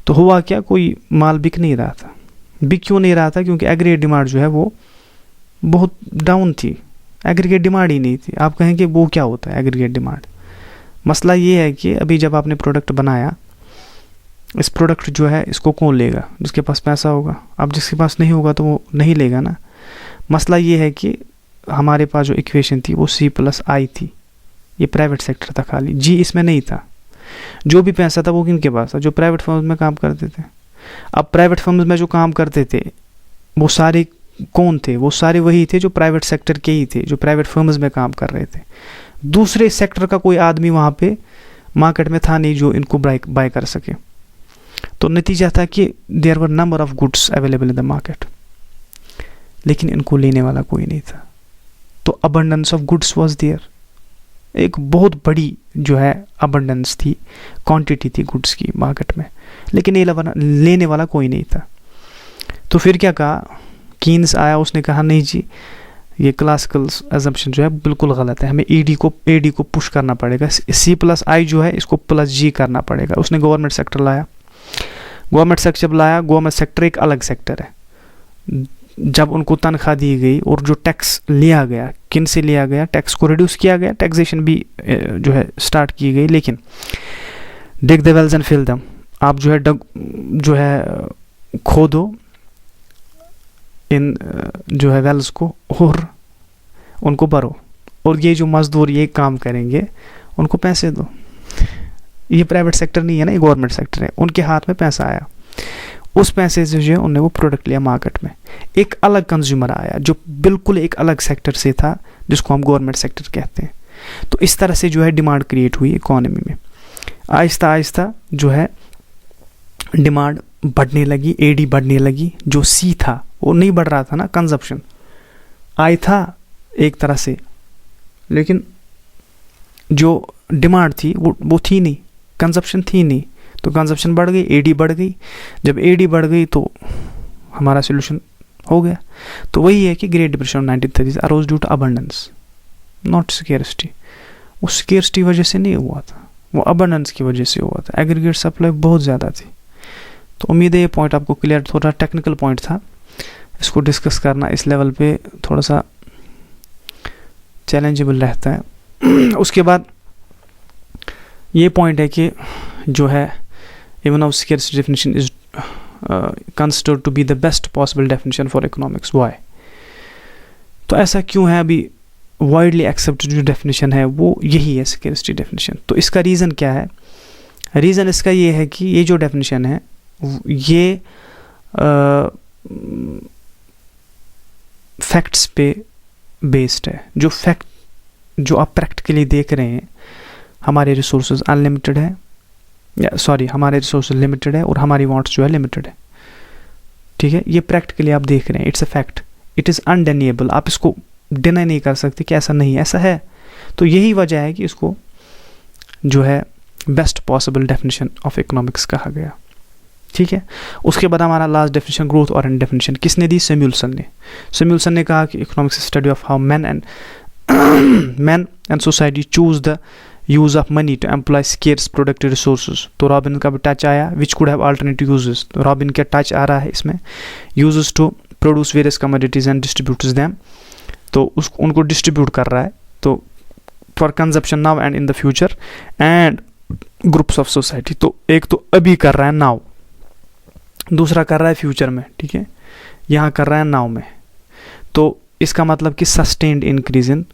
तो हुआ क्या, कोई माल बिक नहीं रहा था। बिक क्यों नहीं रहा था, क्योंकि एग्रीगेट डिमांड जो है वो बहुत डाउन थी, एग्रीगेट डिमांड ही नहीं थी। आप कहेंगे वो क्या होता है एग्रीगेट डिमांड, मसला ये है कि अभी जब आपने प्रोडक्ट बनाया, इस प्रोडक्ट जो है इसको कौन लेगा, जिसके पास पैसा होगा। अब जिसके पास नहीं होगा तो वो नहीं लेगा ना। मसला ये है कि हमारे पास जो इक्वेशन थी वो C+I थी, ये प्राइवेट सेक्टर था खाली, G इसमें नहीं था। जो भी पैसा था वो किनके पास था? जो प्राइवेट फर्म्स में काम करते थे। अब प्राइवेट फर्म्स में जो काम करते थे वो सारे कौन थे? वो सारे वही थे जो प्राइवेट सेक्टर के ही थे, जो प्राइवेट फर्म्स में काम कर रहे थे। दूसरे सेक्टर का कोई आदमी वहाँ पे मार्केट में था नहीं जो इनको बाय कर सके। तो नतीजा था कि there were number of goods available in the market, लेकिन इनको लेने वाला कोई नहीं था। तो abundance of goods was there, एक बहुत बड़ी जो है अबंडेंस थी, क्वांटिटी थी गुड्स की मार्केट में, लेकिन लेने वाला कोई नहीं था। तो फिर क्या कहा? कीन्स आया, उसने कहा नहीं जी, ये क्लासिकल अजम्पशन जो है बिल्कुल गलत है, हमें एडी को पुश करना पड़ेगा, C+I जो है इसको +G करना पड़ेगा। उसने गवर्नमेंट सेक्टर लाया। गवर्नमेंट सेक्टर एक अलग सेक्टर है। जब उनको तनख्वाह दी गई और जो टैक्स लिया गया, किन से लिया गया? टैक्स को रिड्यूस किया गया, टैक्सेशन भी जो है स्टार्ट की गई, लेकिन dig the wells and fill them, आप जो है खोदो इन जो है वेल्स को और उनको भरो, और ये जो मजदूर ये काम करेंगे उनको पैसे दो। ये प्राइवेट सेक्टर नहीं है ना, ये गवर्नमेंट सेक्टर है। उनके हाथ में पैसा आया, उस पैसे से जो है उन्होंने वो प्रोडक्ट लिया मार्केट में। एक अलग कंज्यूमर आया जो बिल्कुल एक अलग सेक्टर से था, जिसको हम गवर्नमेंट सेक्टर कहते हैं। तो इस तरह से जो है डिमांड क्रिएट हुई इकोनॉमी में। आहिस्ता आहिस्ता जो है डिमांड बढ़ने लगी, एडी बढ़ने लगी। जो सी था वो नहीं बढ़ रहा था ना, कंजप्शन आई था एक तरह से, लेकिन जो डिमांड थी वो थी नहीं, कंजप्शन थी नहीं। तो कंजप्शन बढ़ गई, एडी बढ़ गई। जब एडी बढ़ गई तो हमारा सोल्यूशन हो गया। तो वही है कि great depression 1930 arose due to abundance not scarcity. वो स्केर्सिटी वजह से नहीं हुआ था, वो अबंडेंस की वजह से हुआ था। एग्रीगेट सप्लाई बहुत ज़्यादा थी। तो उम्मीद है ये पॉइंट आपको क्लियर, थोड़ा टेक्निकल पॉइंट था, इसको डिस्कस करना इस लेवल पे थोड़ा सा चैलेंजेबल रहता है। उसके बाद ये पॉइंट है कि जो है even of scarcity definition is considered to be the best possible definition for economics. Why? तो ऐसा क्यों है? अभी widely accepted जो definition है वो यही है, scarcity definition। तो इसका रीज़न क्या है? रीज़न इसका ये है कि ये जो definition है ये फैक्ट्स पे बेस्ड है। जो फैक्ट जो आप प्रैक्टिकली देख रहे हैं, हमारे रिसोर्सेज अनलिमिटेड है, हमारे रिसोर्सेज लिमिटेड है और हमारी वांट्स जो है लिमिटेड है। ठीक है, ये प्रैक्टिकली आप देख रहे हैं, it's a fact, it is undeniable. आप इसको डिनाई नहीं कर सकते कि ऐसा नहीं है, ऐसा है। तो यही वजह है कि इसको जो है best possible definition of economics कहा गया। ठीक है, उसके बाद हमारा लास्ट डेफिनेशन ग्रोथ और डेफिनेशन किसने दी? सैमुअलसन ने कहा कि economics study of how man and society choose the use of money to employ scarce productive resources. तो रॉबिन का भी टच आया, which could have alternative uses. तो रॉबिन का टच आ रहा है इसमें, uses to produce various commodities and distributes them. तो उनको डिस्ट्रीब्यूट कर रहा है, तो for consumption now and in the future and groups of society. तो एक तो अभी कर रहा है नाउ, दूसरा कर रहा है फ्यूचर में। ठीक है, यहाँ कर रहा है नाउ में। तो इसका मतलब कि सस्टेन्ड इंक्रीज इन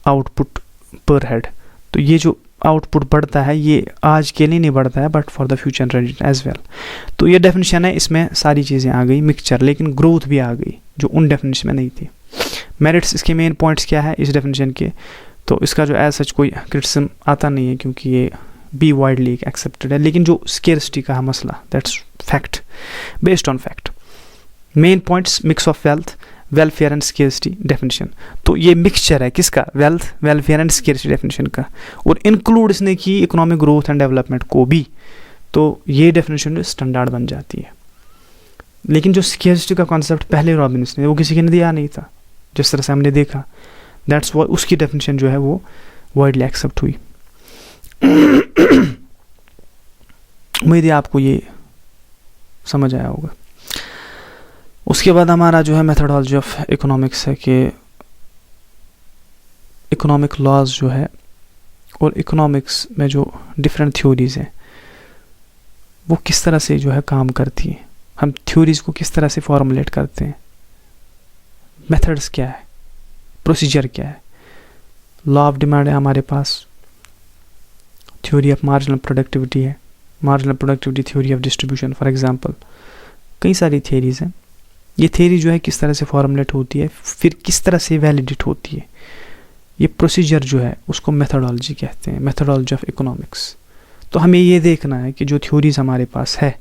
आउटपुट पर हेड। तो ये जो आउटपुट बढ़ता है ये आज के लिए नहीं बढ़ता है, but for the future generation as well. तो ये डेफिनेशन है, इसमें सारी चीज़ें आ गई मिक्सचर, लेकिन ग्रोथ भी आ गई जो उन डेफिनेशन में नहीं थी। मेरिट्स, इसके मेन पॉइंट्स क्या है इस डेफिनेशन के? तो इसका जो एज सच कोई क्रिटिसिज्म आता नहीं है, क्योंकि ये बी वाइडली एक्सेप्टेड है। लेकिन जो स्केर्सिटी का है मसला, that's fact, based on fact. Main points mix of wealth, welfare and scarcity definition. तो ये मिक्सचर है किसका? Wealth, welfare and scarcity definition का, और इंक्लूड इसने की इकोनॉमिक ग्रोथ एंड डेवलपमेंट को भी। तो ये डेफिनेशन स्टैंडर्ड बन जाती है। लेकिन जो स्केर्सिटी का कॉन्सेप्ट पहले रॉबिन्स ने, वो किसी ने दिया नहीं था, जिस तरह से हमने देखा। दैट्स व्हाई उसकी डेफिनेशन जो है वो वाइडली एक्सेप्ट हुई। उम्मीद है आपको ये समझ आया होगा। उसके बाद हमारा जो है मेथडोलॉजी ऑफ इकोनॉमिक्स है कि इकोनॉमिक लॉज जो है और इकोनॉमिक्स में जो डिफरेंट थ्योरीज हैं वो किस तरह से जो है काम करती हैं, हम थ्योरीज को किस तरह से फॉर्मुलेट करते हैं, मेथड्स क्या है। प्रोसीजर क्या है, लॉ ऑफ डिमांड है हमारे पास, थ्योरी ऑफ मार्जिनल प्रोडक्टिविटी है, marginal productivity theory of distribution for example, कई सारी थियरीज हैं। ये थियरी जो है किस तरह से फॉर्मुलेट होती है, फिर किस तरह से वैलिडेट होती है, ये प्रोसीजर जो है उसको मेथोडोलॉजी कहते हैं, मेथोडोलॉजी ऑफ इकोनॉमिक्स। तो हमें ये देखना है कि जो थ्योरीज हमारे पास है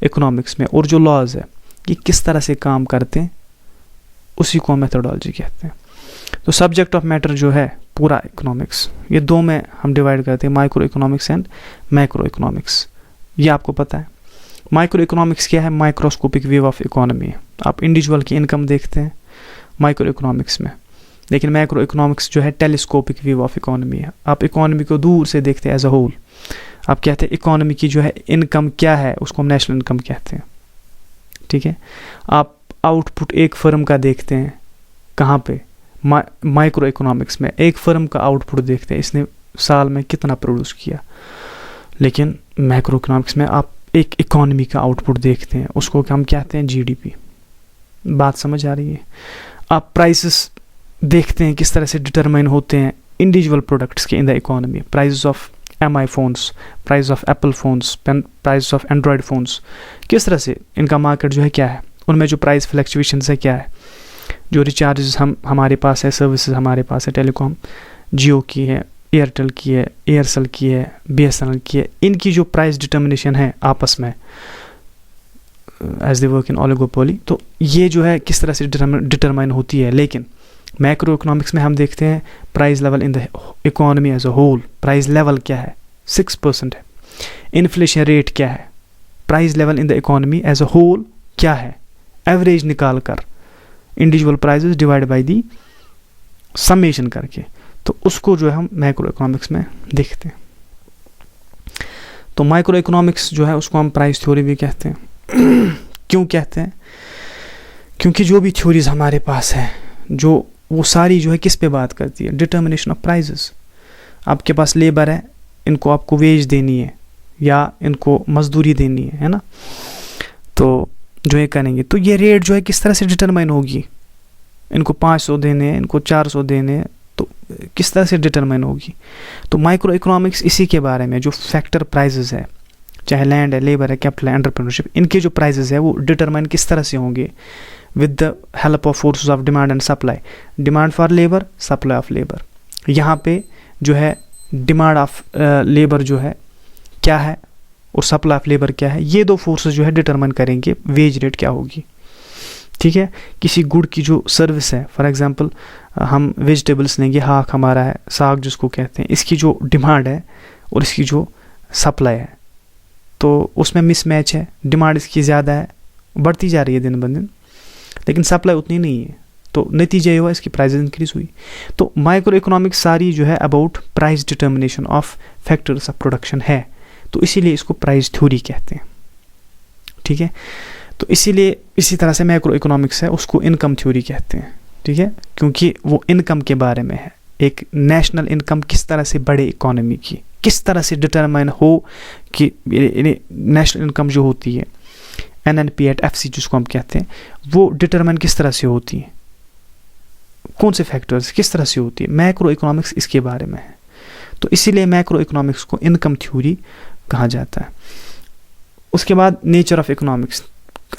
इकोनॉमिक्स में और जो लॉज है ये किस तरह से काम करते हैं, उसी को मेथोडोलॉजी कहते हैं। तो सब्जेक्ट ऑफ मैटर जो है पूरा इकोनॉमिक्स, ये दो में हम डिवाइड करते हैं, micro economics and macro economics. ये आपको पता है। माइक्रो इकोनॉमिक्स क्या है, माइक्रोस्कोपिक व्यू ऑफ इकोनॉमी है। आप इंडिविजुअल की इनकम देखते हैं माइक्रो इकोनॉमिक्स में, लेकिन मैक्रो इकोनॉमिक्स जो है टेलीस्कोपिक व्यू ऑफ इकोनॉमी है। आप इकोनॉमी को दूर से देखते हैं एज अ होल। आप कहते हैं इकोनॉमी की जो है इनकम क्या है, उसको हम नेशनल इनकम कहते हैं, ठीक है। आप आउटपुट एक फर्म का देखते हैं, कहाँ पे, माइक्रो इकोनॉमिक्स में एक फर्म का आउटपुट देखते हैं, इसने साल में कितना प्रोड्यूस किया। लेकिन मैक्रो इकोनॉमिक्स में आप एक इकोनॉमी का आउटपुट देखते हैं, उसको हम कहते हैं जीडीपी। बात समझ आ रही है। आप प्राइसेस देखते हैं किस तरह से डिटरमाइन होते हैं इंडिविजुअल प्रोडक्ट्स के इन the economy, price of MI phones, price of Apple phones, price of Android phones, किस तरह से इनका मार्केट जो है क्या है, उनमें जो प्राइस फ्लक्चुएशंस है क्या है, जो रिचार्जेस हमारे पास है, सर्विसेज हमारे पास है, टेलीकॉम जियो की है, एयरटेल की है, एयरसेल की है, BSNL की है, इनकी जो प्राइस डिटर्मिनेशन है आपस में as they work in oligopoly, तो ये जो है किस तरह से डिटरमाइन होती है। लेकिन मैक्रो इकोनॉमिक्स में हम देखते हैं price level in the economy as a whole, price level क्या है, 6% है। इन्फ्लेशन रेट क्या है, price level in the economy as a whole क्या है, एवरेज निकाल कर individual prices divide by the summation करके, तो उसको जो है हम मैक्रो इकोनॉमिक्स में देखते हैं। तो माइक्रो इकोनॉमिक्स जो है उसको हम प्राइस थ्योरी भी कहते हैं। क्यों कहते हैं, क्योंकि जो भी थ्योरीज हमारे पास है जो वो सारी जो है किस पे बात करती है, डिटर्मिनेशन ऑफ प्राइसेस। आपके पास लेबर है, इनको आपको वेज देनी है या इनको मजदूरी देनी है ना, तो जो ये करेंगे तो ये रेट जो है किस तरह से डिटरमाइन होगी, इनको 500 देने हैं, इनको 400 देने हैं, तो किस तरह से डिटरमाइन होगी। तो माइक्रो इकोनॉमिक्स इसी के बारे में, जो फैक्टर प्राइजेस है, चाहे लैंड है, लेबर है, कैपिटल है, एंटरप्रेन्योरशिप, इनके जो प्राइजेस है वो डिटरमाइन किस तरह से होंगे, with the help of forces of demand and supply, demand for labour, supply of labour. यहाँ पे जो है डिमांड ऑफ लेबर जो है क्या है और सप्लाई ऑफ लेबर क्या है, ये दो फोर्सेस जो है डिटरमाइन करेंगे वेज रेट क्या होगी, ठीक है। किसी गुड की जो सर्विस है, फॉर एग्जांपल हम वेजिटेबल्स लेंगे, हाक हमारा है, साग जिसको कहते हैं, इसकी जो डिमांड है और इसकी जो सप्लाई है, तो उसमें मिसमैच है, डिमांड इसकी ज़्यादा है, बढ़ती जा रही है दिन ब दिन, लेकिन सप्लाई उतनी नहीं है, तो नतीजा ये हुआ इसकी प्राइस इंक्रीज हुई। तो माइक्रो इकोनॉमिक्स सारी जो है about price determination of factors of production है, तो इसीलिए इसको प्राइस थ्योरी कहते हैं, ठीक है। तो इसीलिए इसी तरह से मैक्रो इकोनॉमिक्स है उसको इनकम थ्योरी कहते हैं, ठीक है, क्योंकि वो इनकम के बारे में है, एक नेशनल इनकम किस तरह से बढ़े इकोनॉमी की, किस तरह से डिटरमाइन हो कि नेशनल इनकम जो होती है NNP एट FC जिसको हम कहते हैं, वो डिटरमाइन किस तरह से होती है, कौन से फैक्टर्स किस तरह से होती है, मैक्रो इकोनॉमिक्स इसके बारे में है। तो इसीलिए मैक्रो इकोनॉमिक्स को इनकम थ्योरी कहा जाता है। उसके बाद नेचर ऑफ इकोनॉमिक्स,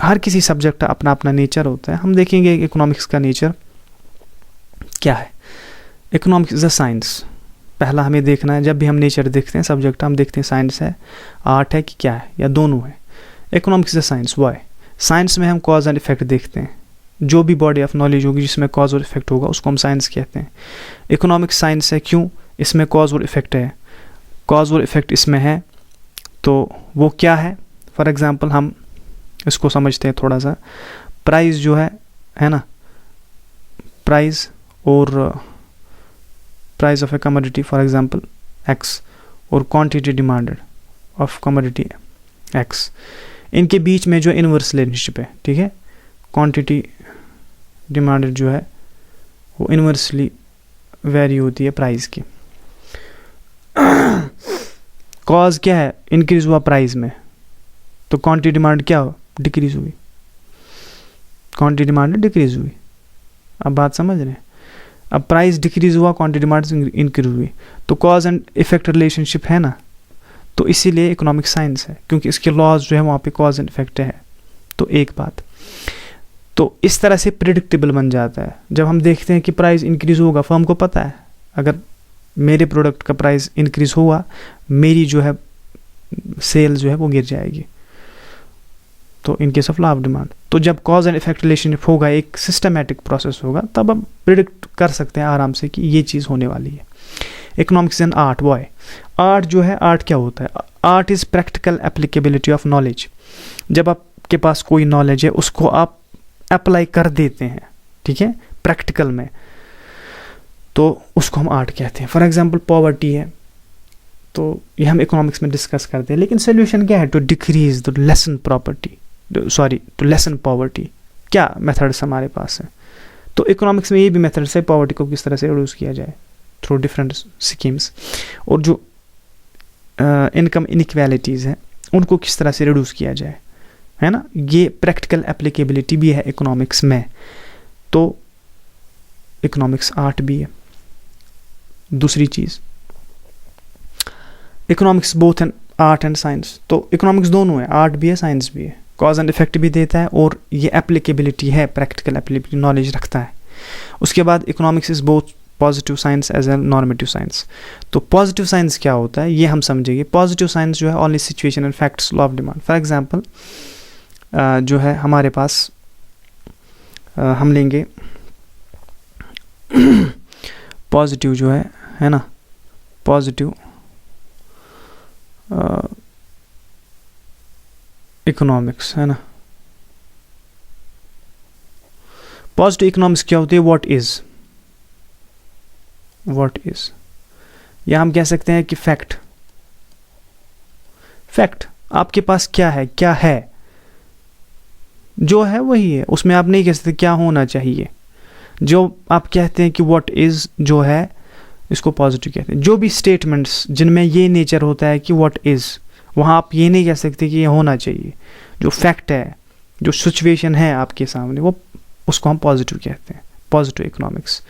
हर किसी सब्जेक्ट का अपना अपना नेचर होता है। हम देखेंगे इकोनॉमिक्स का नेचर क्या है। इकोनॉमिक्स इज अ साइंस, पहला हमें देखना है, जब भी हम नेचर देखते हैं सब्जेक्ट हम देखते हैं साइंस है, आर्ट है कि क्या है, या दोनों है। Economics is a science, why, science में हम कॉज एंड इफेक्ट देखते हैं, जो भी बॉडी ऑफ नॉलेज होगी जिसमें कॉज और इफेक्ट होगा उसको हम साइंस कहते हैं। इकोनॉमिक्स साइंस है, क्यों, इसमें कॉज और इफेक्ट है, कॉज और इफेक्ट इसमें है, तो वो क्या है। फॉर एग्जांपल हम इसको समझते हैं थोड़ा सा, प्राइस जो है ना, प्राइस और price of A commodity for example X और quantity demanded of commodity X, इनके बीच में जो इनवर्स रिलेशनशिप है, ठीक है, क्वांटिटी डिमांडेड जो है वो इनवर्सली वेरी होती है प्राइस की। कॉज क्या है, इंक्रीज हुआ प्राइस में, तो क्वांटिटी डिमांड क्या हो, डिक्रीज हुई, क्वांटिटी डिमांड डिक्रीज हुई। अब बात समझ रहे हैं। अब प्राइस डिक्रीज हुआ, क्वांटिटी डिमांड इंक्रीज हुई, तो कॉज एंड इफेक्ट रिलेशनशिप है ना, तो इसीलिए इकोनॉमिक साइंस है, क्योंकि इसके लॉज जो है वहाँ पे कॉज एंड इफेक्ट है। तो एक बात, तो इस तरह से प्रिडिक्टेबल बन जाता है। जब हम देखते हैं कि प्राइस इंक्रीज होगा, फर्म को पता है अगर मेरे प्रोडक्ट का प्राइस इंक्रीज हुआ, मेरी जो है सेल जो है वो गिर जाएगी। तो in case of law of demand, तो जब कॉज एंड इफेक्ट रिलेशनशिप होगा, एक सिस्टमैटिक प्रोसेस होगा, तब हम प्रिडिक्ट कर सकते हैं आराम से कि ये चीज़ होने वाली है। Economics and art boy, art जो है, आर्ट क्या होता है? Art is practical applicability of knowledge. जब आपके पास कोई नॉलेज है उसको आप अप्लाई कर देते हैं, ठीक है, प्रैक्टिकल में, तो उसको हम आर्ट कहते हैं। फॉर एग्जांपल पॉवर्टी है, तो ये हम इकोनॉमिक्स में डिस्कस करते हैं, लेकिन सोल्यूशन क्या है? To decrease to lessen to lessen poverty. क्या मेथड्स हमारे पास हैं? तो इकोनॉमिक्स में ये भी मेथड्स है, पॉवर्टी को किस तरह से रिड्यूस किया जाए थ्रू डिफरेंट स्कीम्स, और जो इनकम इनइक्वालिटीज़ हैं उनको किस तरह से रिड्यूस किया जाए, है ना। ये प्रैक्टिकल एप्लीकेबिलिटी भी है इकोनॉमिक्स में, तो इकोनॉमिक्स आर्ट भी है। दूसरी चीज़, economics both and art and science, तो इकोनॉमिक्स दोनों है, आर्ट भी है, साइंस भी है, कॉज एंड इफेक्ट भी देता है, और ये एप्लीकेबिलिटी है, प्रैक्टिकल एप्लीकेबिलिटी नॉलेज रखता है। उसके बाद economics is both positive science as a normative science. तो पॉजिटिव साइंस क्या होता है ये हम समझेंगे। पॉजिटिव साइंस जो है only situation and facts, law of demand. For example जो है हमारे पास हम लेंगे पॉजिटिव जो है ना, पॉजिटिव इकोनॉमिक्स, है ना। पॉजिटिव इकोनॉमिक्स क्या होती है? व्हाट इज, या हम कह सकते हैं कि फैक्ट आपके पास क्या है, जो है वही है, उसमें आप नहीं कह सकते क्या होना चाहिए। जो आप कहते हैं कि व्हाट इज जो है, इसको पॉजिटिव कहते हैं। जो भी स्टेटमेंट्स जिनमें ये नेचर होता है कि व्हाट इज, वहाँ आप ये नहीं कह सकते कि ये होना चाहिए। जो फैक्ट है, जो सिचुएशन है आपके सामने, वो उसको हम पॉजिटिव कहते हैं, पॉजिटिव इकोनॉमिक्स,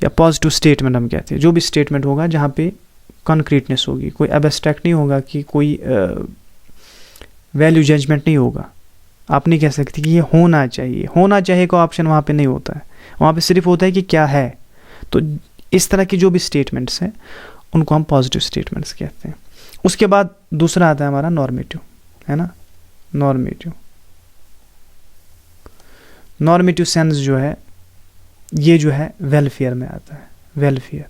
या पॉजिटिव स्टेटमेंट हम कहते हैं। जो भी स्टेटमेंट होगा जहाँ पे कॉन्क्रीटनेस होगी, कोई एब्स्ट्रैक्ट नहीं होगा, कि कोई वैल्यू जजमेंट नहीं होगा। आप नहीं कह सकते कि ये होना चाहिए का ऑप्शन वहाँ पे नहीं होता है, वहाँ पे सिर्फ होता है कि क्या है। तो इस तरह की जो भी स्टेटमेंट्स हैं उनको हम पॉजिटिव स्टेटमेंट्स कहते हैं। उसके बाद दूसरा आता है हमारा नॉर्मेटिव, है ना। नॉर्मेटिव सेंस जो है, ये जो है वेलफेयर में आता है। वेलफेयर,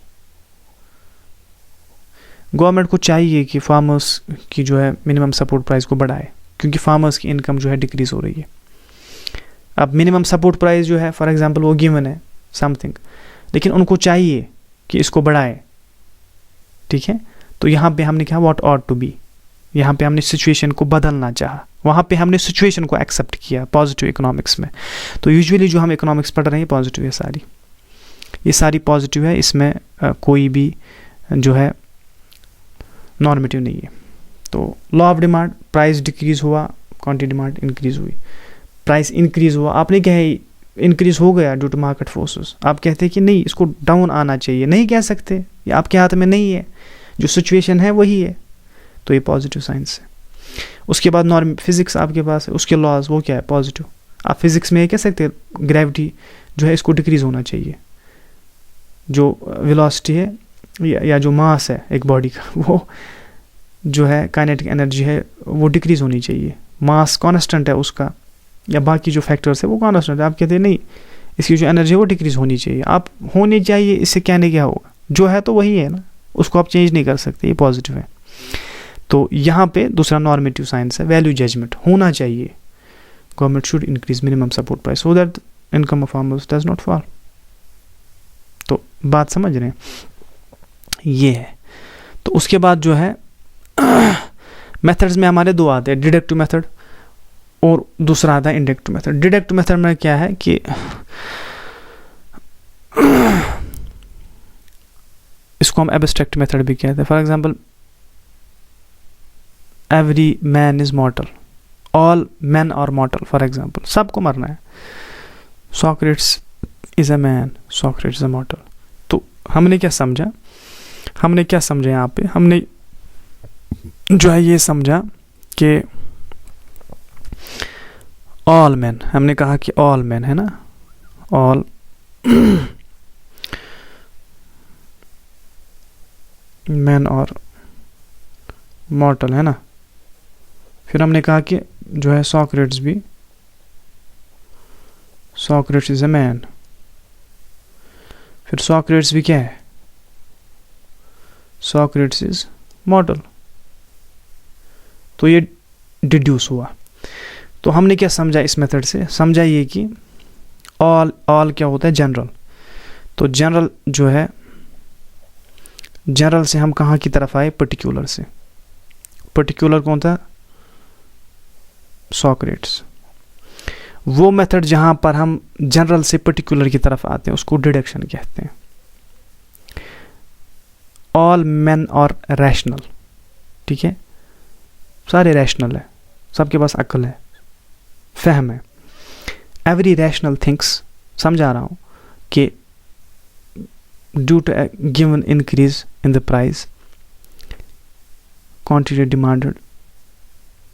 गवर्नमेंट को चाहिए कि फार्मर्स की जो है मिनिमम सपोर्ट प्राइस को बढ़ाए, क्योंकि फार्मर्स की इनकम जो है डिक्रीज हो रही है। अब मिनिमम सपोर्ट प्राइस जो है, फॉर एग्जांपल वो गिवन है समथिंग, लेकिन उनको चाहिए कि इसको बढ़ाए, ठीक है। तो यहाँ पे हमने कहा व्हाट ऑट टू बी, यहाँ पे हमने सिचुएशन को बदलना चाहा, वहाँ पे हमने सिचुएशन को एक्सेप्ट किया पॉजिटिव इकोनॉमिक्स में। तो यूजुअली जो हम इकोनॉमिक्स पढ़ रहे हैं पॉजिटिव है, ये सारी पॉजिटिव है, इसमें कोई भी जो है नॉर्मेटिव नहीं है। तो law of demand, price decrease हुआ, क्वांटिटी डिमांड इंक्रीज हुई। प्राइस इंक्रीज हुआ, आपने कहा इंक्रीज हो गया ड्यू टू मार्केट फोर्सेस, आप कहते हैं कि नहीं इसको डाउन आना चाहिए, नहीं कह सकते, ये आपके हाथ में नहीं है, जो सिचुएशन है वही है। तो ये पॉजिटिव साइंस है। उसके बाद नॉर्म फिजिक्स आपके पास है, उसके लॉज, वो क्या है? पॉजिटिव। आप फिजिक्स में ये कह सकते हैं ग्रेविटी जो है इसको डिक्रीज होना चाहिए, जो वेलोसिटी है या जो मास है एक बॉडी का, वो जो है काइनेटिक एनर्जी है वो डिक्रीज होनी चाहिए। मास कांस्टेंट है उसका, या बाकी जो फैक्टर्स है वो कांस्टेंट है, आप कहते हैं नहीं इसकी जो एनर्जी है वो डिक्रीज होनी चाहिए। आप होनी चाहिए, इससे कहने क्या होगा, जो है तो वही है ना, उसको आप चेंज नहीं कर सकते, ये पॉजिटिव है। तो यहाँ पे दूसरा नॉर्मेटिव साइंस है, वैल्यू जजमेंट, होना चाहिए government should increase minimum support price so that income of farmers does not fall. तो बात समझ रहे हैं, ये है। तो उसके बाद जो है मेथड्स में हमारे दो आते हैं, डिडक्टिव मेथड और दूसरा आता है इंडक्टिव मेथड। डिडक्टिव मेथड में क्या है कि इसको हम एब्स्ट्रैक्ट मेथड भी कहते हैं। For example every man is mortal, all man are mortal, for example सबको मरना है। Socrates is a man, Socrates is a mortal. हमने क्या समझा यहाँ पे, हमने जो है ये समझा कि ऑल मैन, हमने कहा कि ऑल मैन है ना, ऑल मैन और मॉर्टल है ना। फिर हमने कहा कि जो है सॉक्रेट्स इज ए मैन। फिर सॉक्रेट्स भी क्या है, सॉक्रेट्स इज मॉर्टल। तो ये डिड्यूस हुआ। तो हमने क्या समझा इस मेथड से, समझा ये कि ऑल क्या होता है, जनरल। तो जनरल जो है, जनरल से हम कहाँ की तरफ आए, पर्टिकुलर से। पर्टिकुलर कौन था, सॉक्रेट्स। वो मेथड जहां पर हम जनरल से पर्टिकुलर की तरफ आते हैं उसको डिडक्शन कहते हैं। ऑल मैन और रैशनल, ठीक है, सारे रैशनल है, सबके पास अक्ल है, फहम है। एवरी रैशनल थिंक्स, समझा रहा हूं कि due to a given increase in the price, quantity demanded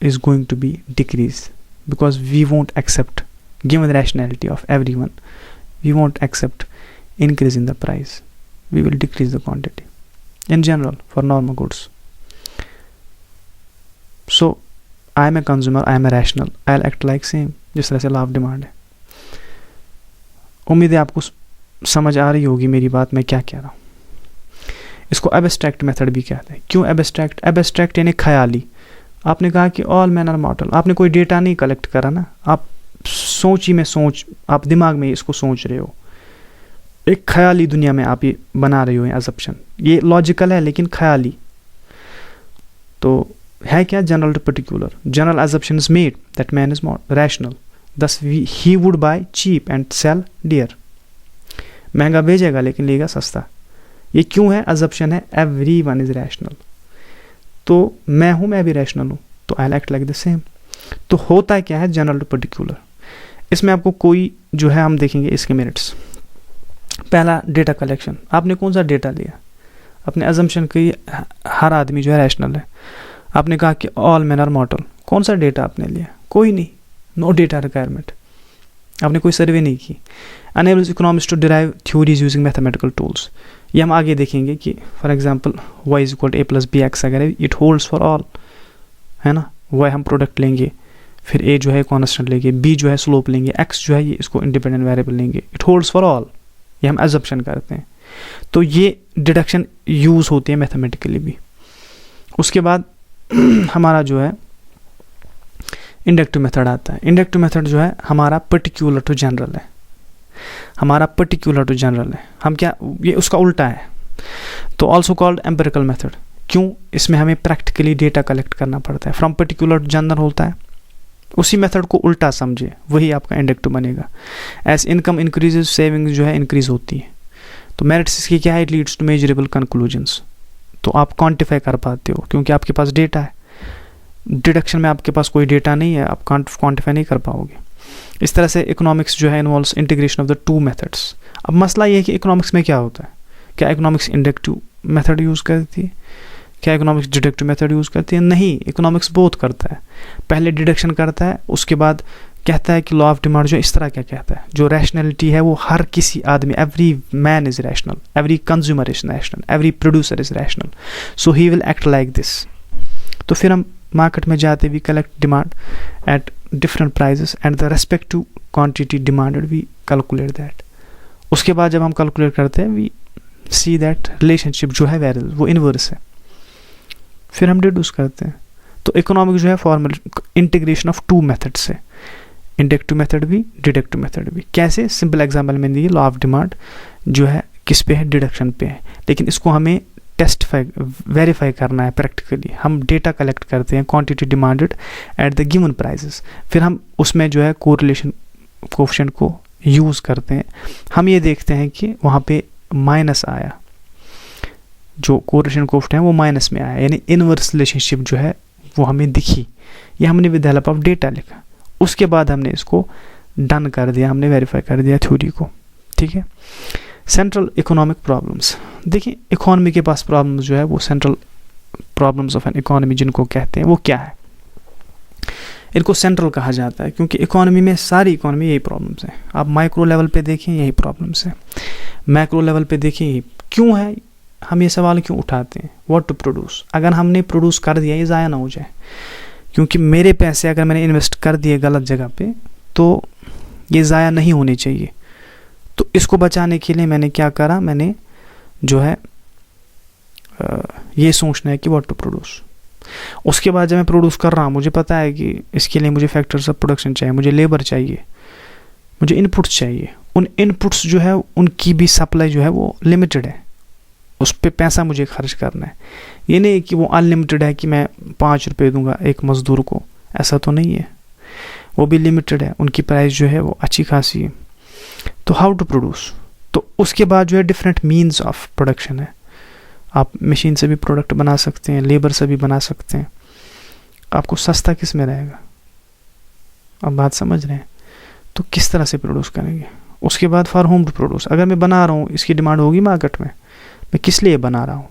is going to be decreased, because we won't accept, given the rationality of everyone, we won't accept increase in the price, we will decrease the quantity in general for normal goods. So I am a consumer, I am a rational, I'll act like same, जिस तरह से law of demand है। उम्मीद है आपको समझ आ रही होगी मेरी बात, मैं क्या कह रहा हूँ। इसको एब्स्ट्रैक्ट मेथड भी कहते हैं। क्यों एब्स्ट्रैक्ट, एब्स्ट्रैक्ट यानी ख्याली। आपने कहा कि ऑल मैन आर मॉर्टल, आपने कोई डेटा नहीं कलेक्ट करा ना, आप आप दिमाग में इसको सोच रहे हो, एक ख्याली दुनिया में आप ये बना रहे हो अजम्पशन। ये लॉजिकल है लेकिन ख्याली। तो है क्या, general to particular. General assumption is made that man is rational, thus he would buy cheap and sell dear। महंगा भेजेगा लेकिन लेगा सस्ता। ये क्यों है, अजम्पशन है, everyone is rational। तो मैं भी रैशनल हूँ, तो I act like the same. तो होता क्या है, जनरल टू पर्टिकुलर। इसमें आपको कोई जो है, हम देखेंगे इसके मेरिट्स। पहला, डेटा कलेक्शन। आपने कौन सा डेटा लिया, अपने अजम्पशन की हर आदमी जो है रैशनल है। आपने कहा कि ऑल मैन आर मॉर्टल, कौन सा डेटा आपने लिया, कोई नहीं, नो डेटा रिक्वायरमेंट, आपने कोई सर्वे नहीं की। Enables economics to derive theories using mathematical tools. ये हम आगे देखेंगे कि for example y equal a plus B X अगर इट होल्ड्स फॉर ऑल, है ना। y हम प्रोडक्ट लेंगे, फिर a जो है कॉन्स्टेंट लेंगे, b जो है स्लोप लेंगे, x जो है ये इसको इंडिपेंडेंट वेरिएबल लेंगे, इट होल्ड्स फॉर ऑल। ये हम अजम्पशन करते हैं। तो ये डिडक्शन यूज़ होती है मैथमेटिकली भी। उसके बाद हमारा जो है इंडक्टिव मेथड आता है। इंडक्टिव मेथड जो है हमारा पर्टिकुलर टू जनरल है, हमारा पर्टिकुलर टू जनरल है। हम क्या, ये उसका उल्टा है। तो ऑल्सो कॉल्ड एम्पिरिकल मेथड। क्यों, इसमें हमें प्रैक्टिकली डेटा कलेक्ट करना पड़ता है। फ्रॉम पर्टिकुलर टू जनरल होता है, उसी मेथड को उल्टा समझे, वही आपका इंडक्टिव बनेगा। एज इनकम इंक्रीजेज, सेविंग्स जो है इंक्रीज होती है। तो मेरिट्स इसकी क्या है, it leads to measurable conclusions. तो आप क्वान्टिफाई कर पाते हो क्योंकि आपके पास डेटा है। डिडक्शन में आपके पास कोई डेटा नहीं है, आप क्वान्टिफाई नहीं कर पाओगे। इस तरह से इकोनॉमिक्स जो है involves integration of the two methods. अब मसला ये है कि इकोनॉमिक्स में क्या होता है, क्या इकोनॉमिक्स इंडक्टिव मेथड यूज़ करती है, क्या इकोनॉमिक्स डिडक्टिव मेथड यूज़ करती है? नहीं, इकोनॉमिक्स बोथ करता है। पहले डिडक्शन करता है, उसके बाद कहता है कि लॉ ऑफ डिमांड जो इस तरह क्या कहता है, जो रैशनैलिटी है वो हर किसी आदमी, every man is rational, every consumer is rational, every producer is rational, so he will act like this. तो फिर हम मार्केट में जाते we collect demand at different prices and the respective quantity demanded we calculate that. उसके बाद जब हम calculate करते हैं वी सी दैट रिलेशनशिप जो है वेरिएबल वो इनवर्स है, फिर हम डिड्यूस करते हैं। तो इकोनॉमिक जो है formal integration of two methods है, इंडक्टिव मेथड भी डिडक्टिव मेथड भी। कैसे, सिंपल एग्जांपल में दिए, लॉ ऑफ डिमांड जो है किस पे है, डिडक्शन पे है, लेकिन इसको हमें वेरीफाई करना है प्रैक्टिकली। हम डेटा कलेक्ट करते हैं quantity demanded at the given prices, फिर हम उसमें जो है कोरिलेशन कोएफिशिएंट को यूज़ करते हैं। हम ये देखते हैं कि वहाँ पे माइनस आया, जो कोरिलेशन कोएफिशिएंट है वो माइनस में आया, यानी इनवर्स रिलेशनशिप जो है वो हमें दिखी। ये हमने विद हेल्प ऑफ डेटा लिखा। उसके बाद हमने इसको डन कर दिया, हमने वेरीफाई कर दिया थ्योरी को, ठीक है। सेंट्रल इकोनॉमिक प्रॉब्लम्स, देखिए इकोनॉमी के पास प्रॉब्लम्स जो है वो central problems of an economy जिनको कहते हैं वो क्या है, इनको सेंट्रल कहा जाता है क्योंकि इकोनॉमी में सारी इकोनॉमी यही प्रॉब्लम्स हैं। आप माइक्रो लेवल पे देखें यही प्रॉब्लम्स हैं, मैक्रो लेवल पे देखें यही। क्यों है, हम ये सवाल क्यों उठाते हैं, व्हाट टू प्रोड्यूस, अगर हमने प्रोड्यूस कर दिया ये ज़ाया ना हो जाए, क्योंकि मेरे पैसे अगर मैंने इन्वेस्ट कर दिए गलत जगह पे तो ये ज़ाया नहीं होने चाहिए। तो इसको बचाने के लिए मैंने क्या करा, मैंने जो है ये सोचना है कि व्हाट टू प्रोड्यूस। उसके बाद जब मैं प्रोड्यूस कर रहा हूँ मुझे पता है कि इसके लिए मुझे फैक्टर्स ऑफ प्रोडक्शन चाहिए, मुझे लेबर चाहिए, मुझे इनपुट्स चाहिए। उन इनपुट्स जो है उनकी भी सप्लाई जो है वो लिमिटेड है, उस पर पैसा मुझे खर्च करना है। ये नहीं कि वो अनलिमिटेड है कि मैं 5 रुपये दूंगा एक मज़दूर को, ऐसा तो नहीं है, वो भी लिमिटेड है, उनकी प्राइस जो है वो अच्छी खासी है। तो हाउ टू प्रोड्यूस, तो उसके बाद जो है डिफरेंट मीन्स ऑफ प्रोडक्शन है। आप मशीन से भी प्रोडक्ट बना सकते हैं, लेबर से भी बना सकते हैं। आपको सस्ता किस में रहेगा, आप बात समझ रहे हैं। तो किस तरह से प्रोड्यूस करेंगे। उसके बाद फॉर होम टू प्रोड्यूस, अगर मैं बना रहा हूँ इसकी डिमांड होगी मार्केट में, मैं किस लिए बना रहा हूँ।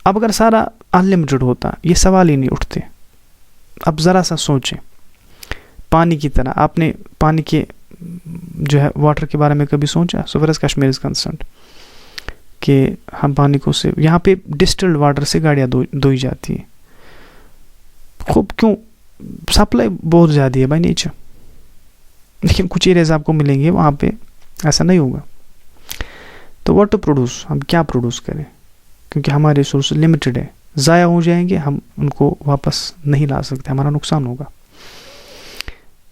अब अगर सारा अनलिमिटेड होता ये सवाल ही नहीं उठते। अब ज़रा सा सोचें, पानी की तरह आपने पानी के जो है वाटर के बारे में कभी सोचा, सो फर एज कश्मीर इज़ कंसर्न, कि हम पानी को से यहाँ पे डिस्टिल्ड वाटर से गाड़ियाँ धोई जाती हैं। खूब क्यों, सप्लाई बहुत ज़्यादा है बाई नेचर, लेकिन कुछ एरियाज आपको मिलेंगे वहाँ पे ऐसा नहीं होगा। तो व्हाट टू प्रोड्यूस, हम क्या प्रोड्यूस करें, क्योंकि हमारे रिसोर्स लिमिटेड है, ज़ाया हो जाएंगे, हम उनको वापस नहीं ला सकते, हमारा नुकसान होगा।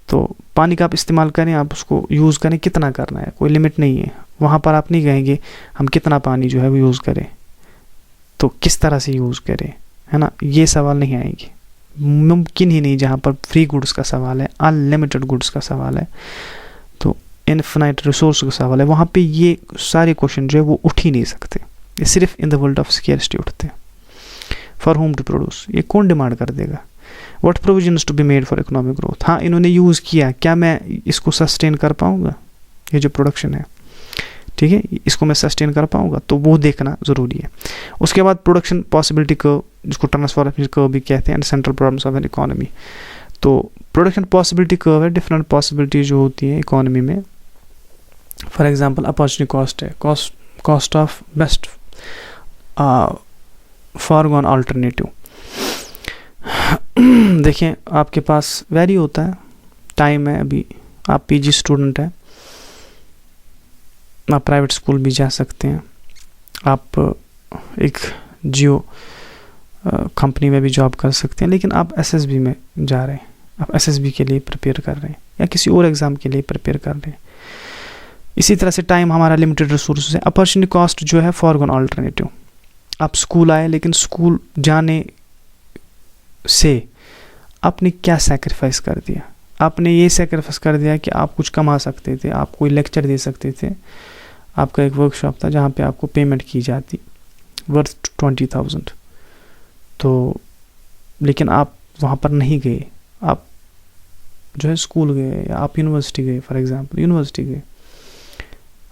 तो पानी का आप इस्तेमाल करें, आप उसको यूज़ करें, कितना करना है कोई लिमिट नहीं है। वहाँ पर आप नहीं कहेंगे हम कितना पानी जो है वो यूज़ करें, तो किस तरह से यूज़ करें, है ना, ये सवाल नहीं आएंगे, मुमकिन ही नहीं। जहाँ पर फ्री गुड्स का सवाल है, अनलिमिटेड गुड्स का सवाल है, तो इनफिनाइट रिसोर्स का सवाल है, वहाँ पे ये सारे क्वेश्चन जो है वो उठ ही नहीं सकते। ये सिर्फ in the world of scarcity उठते हैं। फॉर होम टू प्रोड्यूस, ये कौन डिमांड कर देगा। What provisions to be made for economic growth, हाँ इन्होंने यूज़ किया, क्या मैं इसको सस्टेन कर पाऊँगा, ये जो प्रोडक्शन है, ठीक है, इसको मैं सस्टेन कर पाऊँगा, तो वो देखना ज़रूरी है। उसके बाद प्रोडक्शन पॉसिबिलिटी कर्व, जिसको ट्रांसफॉर्मेशन कर्व भी कहते हैं, and central problems of an economy. तो प्रोडक्शन पॉसिबिलिटी कर्व है, डिफरेंट पॉसिबिलिटी जो होती है इकोनॉमी में। फॉर एग्जांपल अपॉर्चुनिटी कॉस्ट है, cost of best foregone alternative. देखें आपके पास वैरी होता है, टाइम है, अभी आप पीजी स्टूडेंट हैं, आप प्राइवेट स्कूल भी जा सकते हैं, आप एक जियो कंपनी में भी जॉब कर सकते हैं, लेकिन आप एसएसबी में जा रहे हैं, आप एसएसबी के लिए प्रिपेयर कर रहे हैं या किसी और एग्ज़ाम के लिए प्रिपेयर कर रहे हैं। इसी तरह से टाइम हमारा लिमिटेड रिसोर्स है। अपॉर्चुनिटी कॉस्ट जो है फॉरगॉन अल्टरनेटिव, आप स्कूल आए लेकिन स्कूल जाने से आपने क्या सैक्रिफाइस कर दिया। आपने ये सैक्रिफाइस कर दिया कि आप कुछ कमा सकते थे, आप कोई लेक्चर दे सकते थे, आपका एक वर्कशॉप था जहाँ पे आपको पेमेंट की जाती वर्थ 20,000, तो लेकिन आप वहाँ पर नहीं गए, आप जो है स्कूल गए या आप यूनिवर्सिटी गए, फॉर एग्जांपल यूनिवर्सिटी गए,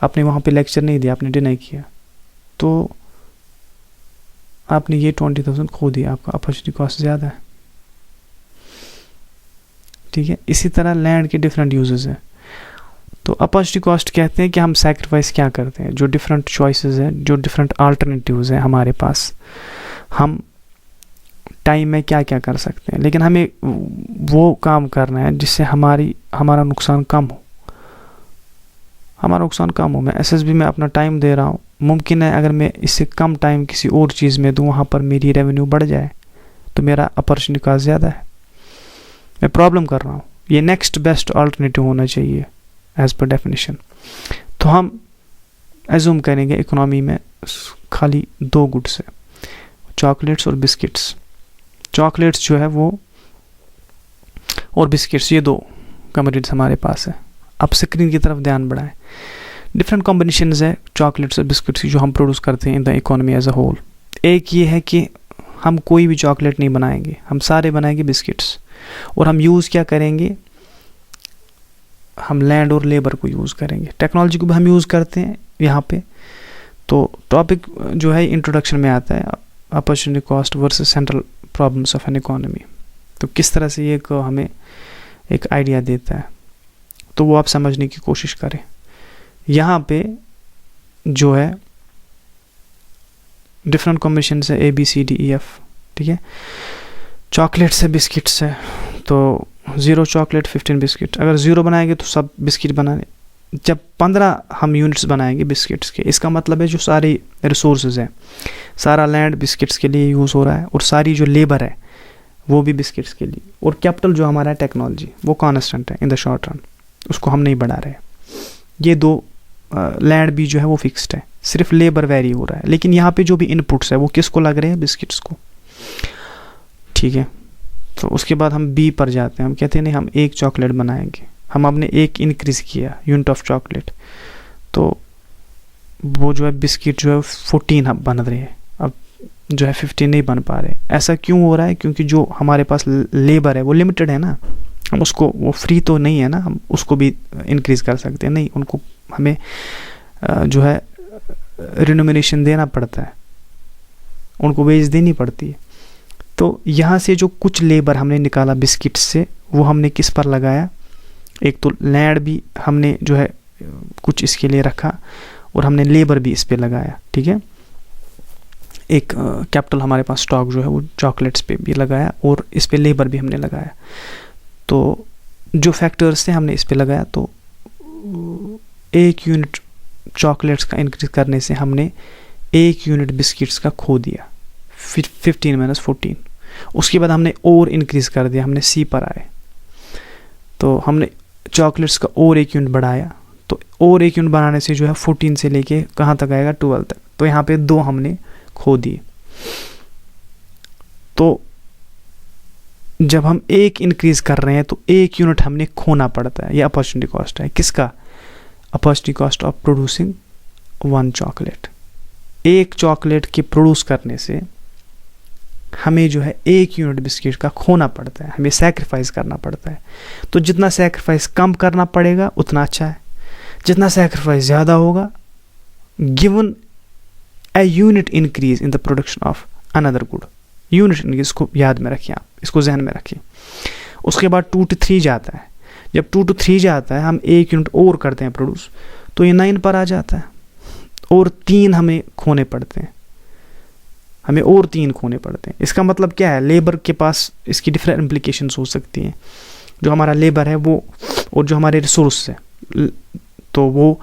आपने वहाँ पे लेक्चर नहीं दिया, आपने डिनाई किया, तो आपने ये 20,000 खो दिया, आपका अपॉर्चुनिटी कॉस्ट ज़्यादा है, ठीक है। इसी तरह लैंड के डिफरेंट यूजेस हैं, तो अपॉर्चुनिटी कॉस्ट कहते हैं कि हम सैक्रिफाइस क्या करते हैं, जो डिफरेंट चॉइसेस हैं, जो डिफरेंट अल्टरनेटिव्स हैं हमारे पास, हम टाइम में क्या क्या कर सकते हैं, लेकिन हमें वो काम करना है जिससे हमारा नुकसान कम हो, हमारा नुकसान कम हो। मैं एसएसबी में अपना टाइम दे रहा हूँ, मुमकिन है अगर मैं इससे कम टाइम किसी और चीज़ में दूँ, वहाँ पर मेरी रेवेन्यू बढ़ जाए, तो मेरा अपॉर्चुनिटी कॉस्ट ज़्यादा है, मैं प्रॉब्लम कर रहा हूँ। ये नेक्स्ट बेस्ट अल्टरनेटिव होना चाहिए एज पर डेफिनेशन। तो हम एज्यूम करेंगे इकोनॉमी में खाली 2 गुड्स है, चॉकलेट्स और बिस्किट्स। चॉकलेट्स जो है वो और बिस्किट्स, ये 2 कमोडिटीज हमारे पास है। अब स्क्रीन की तरफ ध्यान बढ़ाएं, डिफरेंट कॉम्बिनेशंस है चॉकलेट्स और बिस्किट्स की जो हम प्रोड्यूस करते हैं in the economy as a whole. एक ये है कि हम कोई भी चॉकलेट नहीं बनाएंगे, हम सारे बनाएंगे बिस्किट्स, और हम यूज़ क्या करेंगे, हम लैंड और लेबर को यूज़ करेंगे। टेक्नोलॉजी को भी हम यूज़ करते हैं, यहाँ पे। तो टॉपिक जो है इंट्रोडक्शन में आता है opportunity cost versus central problems of an economy. तो किस तरह से ये हमें एक आइडिया देता है, तो वो आप समझने की कोशिश करें। यहाँ पे जो है डिफरेंट कॉम्बिनेशन है A B C D E F, ठीक है। चॉकलेट से बिस्किट्स है, तो 0 चॉकलेट 15 बिस्किट। अगर 0 बनाएंगे तो सब बिस्किट बनाने, जब 15 हम यूनिट्स बनाएंगे बिस्किट्स के, इसका मतलब है जो सारी रिसोर्सेज हैं, सारा लैंड बिस्किट्स के लिए यूज़ हो रहा है, और सारी जो लेबर है वो भी बिस्किट्स के लिए, और कैपिटल जो हमारा है टेक्नोलॉजी वो कांस्टेंट है इन द शॉर्ट रन, उसको हम नहीं बढ़ा रहे। ये दो लैंड भी जो है वो फिक्स्ड है, सिर्फ लेबर वेरी हो रहा है। लेकिन यहाँ पे जो भी इनपुट्स है वो किसको लग रहे हैं? बिस्किट्स को, ठीक है। तो उसके बाद हम बी पर जाते हैं, हम कहते हैं नहीं हम 1 चॉकलेट बनाएंगे, हम आपने 1 इंक्रीज़ किया यूनिट ऑफ चॉकलेट, तो वो जो है बिस्किट जो है 14 हम बन रहे हैं, अब जो है 15 नहीं बन पा रहे। ऐसा क्यों हो रहा है? क्योंकि जो हमारे पास लेबर है वो लिमिटेड है ना, हम उसको, वो फ्री तो नहीं है ना, हम उसको भी इंक्रीज़ कर सकते हैं नहीं, उनको हमें जो है रिनोमिनेशन देना पड़ता है, उनको वेज देनी पड़ती है। तो यहाँ से जो कुछ लेबर हमने निकाला बिस्किट्स से, वो हमने किस पर लगाया? एक तो लैंड भी हमने जो है कुछ इसके लिए रखा, और हमने लेबर भी इस पे लगाया, ठीक है। एक कैपिटल हमारे पास स्टॉक जो है वो चॉकलेट्स पे भी लगाया, और इस पे लेबर भी हमने लगाया। तो जो फैक्टर्स थे हमने इस पे लगाया, तो 1 यूनिट चॉकलेट्स का इंक्रीज करने से हमने 1 यूनिट बिस्किट्स का खो दिया, 15 - 14। उसके बाद हमने और इंक्रीज कर दिया, हमने सी पर आए, तो हमने चॉकलेट्स का और 1 यूनिट बढ़ाया, तो और 1 यूनिट बढ़ाने से जो है 14 से लेके कहाँ तक आएगा? 12 तक। तो यहाँ पे 2 हमने खो दिए। तो जब हम 1 इंक्रीज कर रहे हैं तो 1 यूनिट हमने खोना पड़ता है। यह अपॉर्चुनिटी कॉस्ट है। किसका? Opportunity cost of producing 1 chocolate. 1 chocolate के प्रोड्यूस करने से हमें जो है 1 यूनिट बिस्किट का खोना पड़ता है, हमें सैक्रिफाइस करना पड़ता है। तो जितना सैक्रिफाइस कम करना पड़ेगा उतना अच्छा है, जितना सैक्रिफाइस ज़्यादा होगा, given a unit increase in the production of another good. Unit increase, इसको याद में रखिए, आप इसको जहन में रखिए। उसके बाद 2 to 3 जाता है। जब 2 to 3 जाता है, हम 1 यूनिट और करते हैं प्रोड्यूस, तो ये 9 पर आ जाता है, और 3 हमें खोने पड़ते हैं, हमें और 3 खोने पड़ते हैं। इसका मतलब क्या है? लेबर के पास इसकी डिफरेंट इम्प्लीकेशंस हो सकती हैं। जो हमारा लेबर है वो, और जो हमारे रिसोर्स है, तो वो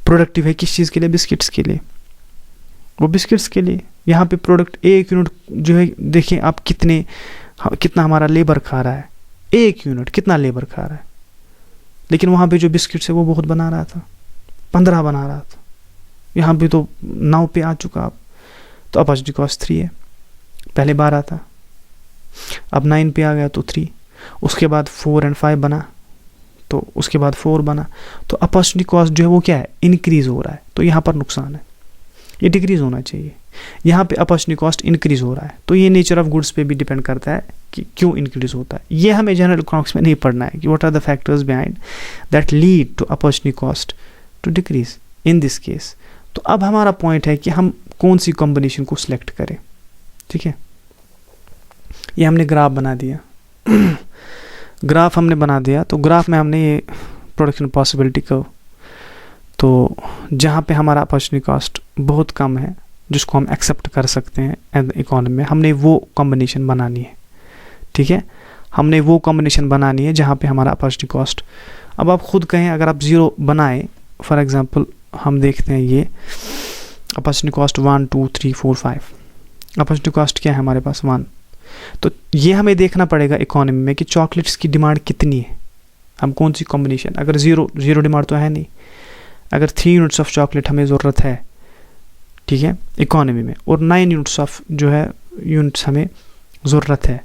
प्रोडक्टिव है किस चीज़ के लिए? बिस्किट्स के लिए, वो बिस्किट्स के लिए। यहाँ पे प्रोडक्ट 1 यूनिट जो है, देखिए आप कितना हमारा लेबर खा रहा है। 1 यूनिट कितना लेबर खा रहा है, लेकिन वहाँ पे जो बिस्किट्स है वो बहुत बना रहा था, 15 बना रहा था। यहाँ पे तो 9 पे आ चुका आप, तो अपॉर्चुनिटी कॉस्ट 3 है। पहले 12 था, अब 9 पे आ गया तो 3। उसके बाद 4 और 5 बना, तो उसके बाद 4 बना, तो अपॉर्चुनिटी कॉस्ट जो है वो क्या है? इंक्रीज हो रहा है। तो यहाँ पर नुकसान है, ये डिक्रीज होना चाहिए। यहाँ पे अपॉर्चुनिटी कॉस्ट इंक्रीज हो रहा है, तो ये नेचर ऑफ गुड्स पे भी डिपेंड करता है कि क्यों इंक्रीज होता है। ये हमें जनरल इकोनॉमिक्स में नहीं पढ़ना है कि what are the factors behind that lead to opportunity cost to decrease in this case. तो अब हमारा पॉइंट है कि हम कौन सी कॉम्बिनेशन को सिलेक्ट करें, ठीक है। ये हमने ग्राफ बना दिया ग्राफ हमने बना दिया, तो ग्राफ में हमने ये प्रोडक्शन पॉसिबिलिटी कर्व, तो जहाँ पे हमारा अपॉर्चुनिटी कॉस्ट बहुत कम है, जिसको हम एक्सेप्ट कर सकते हैं एज इकोनॉमी में, हमने वो कॉम्बिनेशन बनानी है, ठीक है। हमने वो कॉम्बिनेशन बनानी है जहाँ पे हमारा अपॉर्चुनिटी कॉस्ट, अब आप खुद कहें, अगर आप 0 बनाएं, फॉर एग्जांपल हम देखते हैं ये अपॉर्चुनिटी कॉस्ट 1 2 3 4 5, अपॉर्चुनिटी कॉस्ट क्या है हमारे पास? 1। तो ये हमें देखना पड़ेगा इकोनॉमी में कि चॉकलेट्स की डिमांड कितनी है, हम कौन सी कॉम्बिनेशन। अगर 0 डिमांड तो है नहीं, अगर 3 यूनिट्स ऑफ चॉकलेट हमें ज़रूरत है, ठीक है, इकोनॉमी में, और 9 यूनिट्स ऑफ जो है यूनिट्स हमें ज़रूरत है।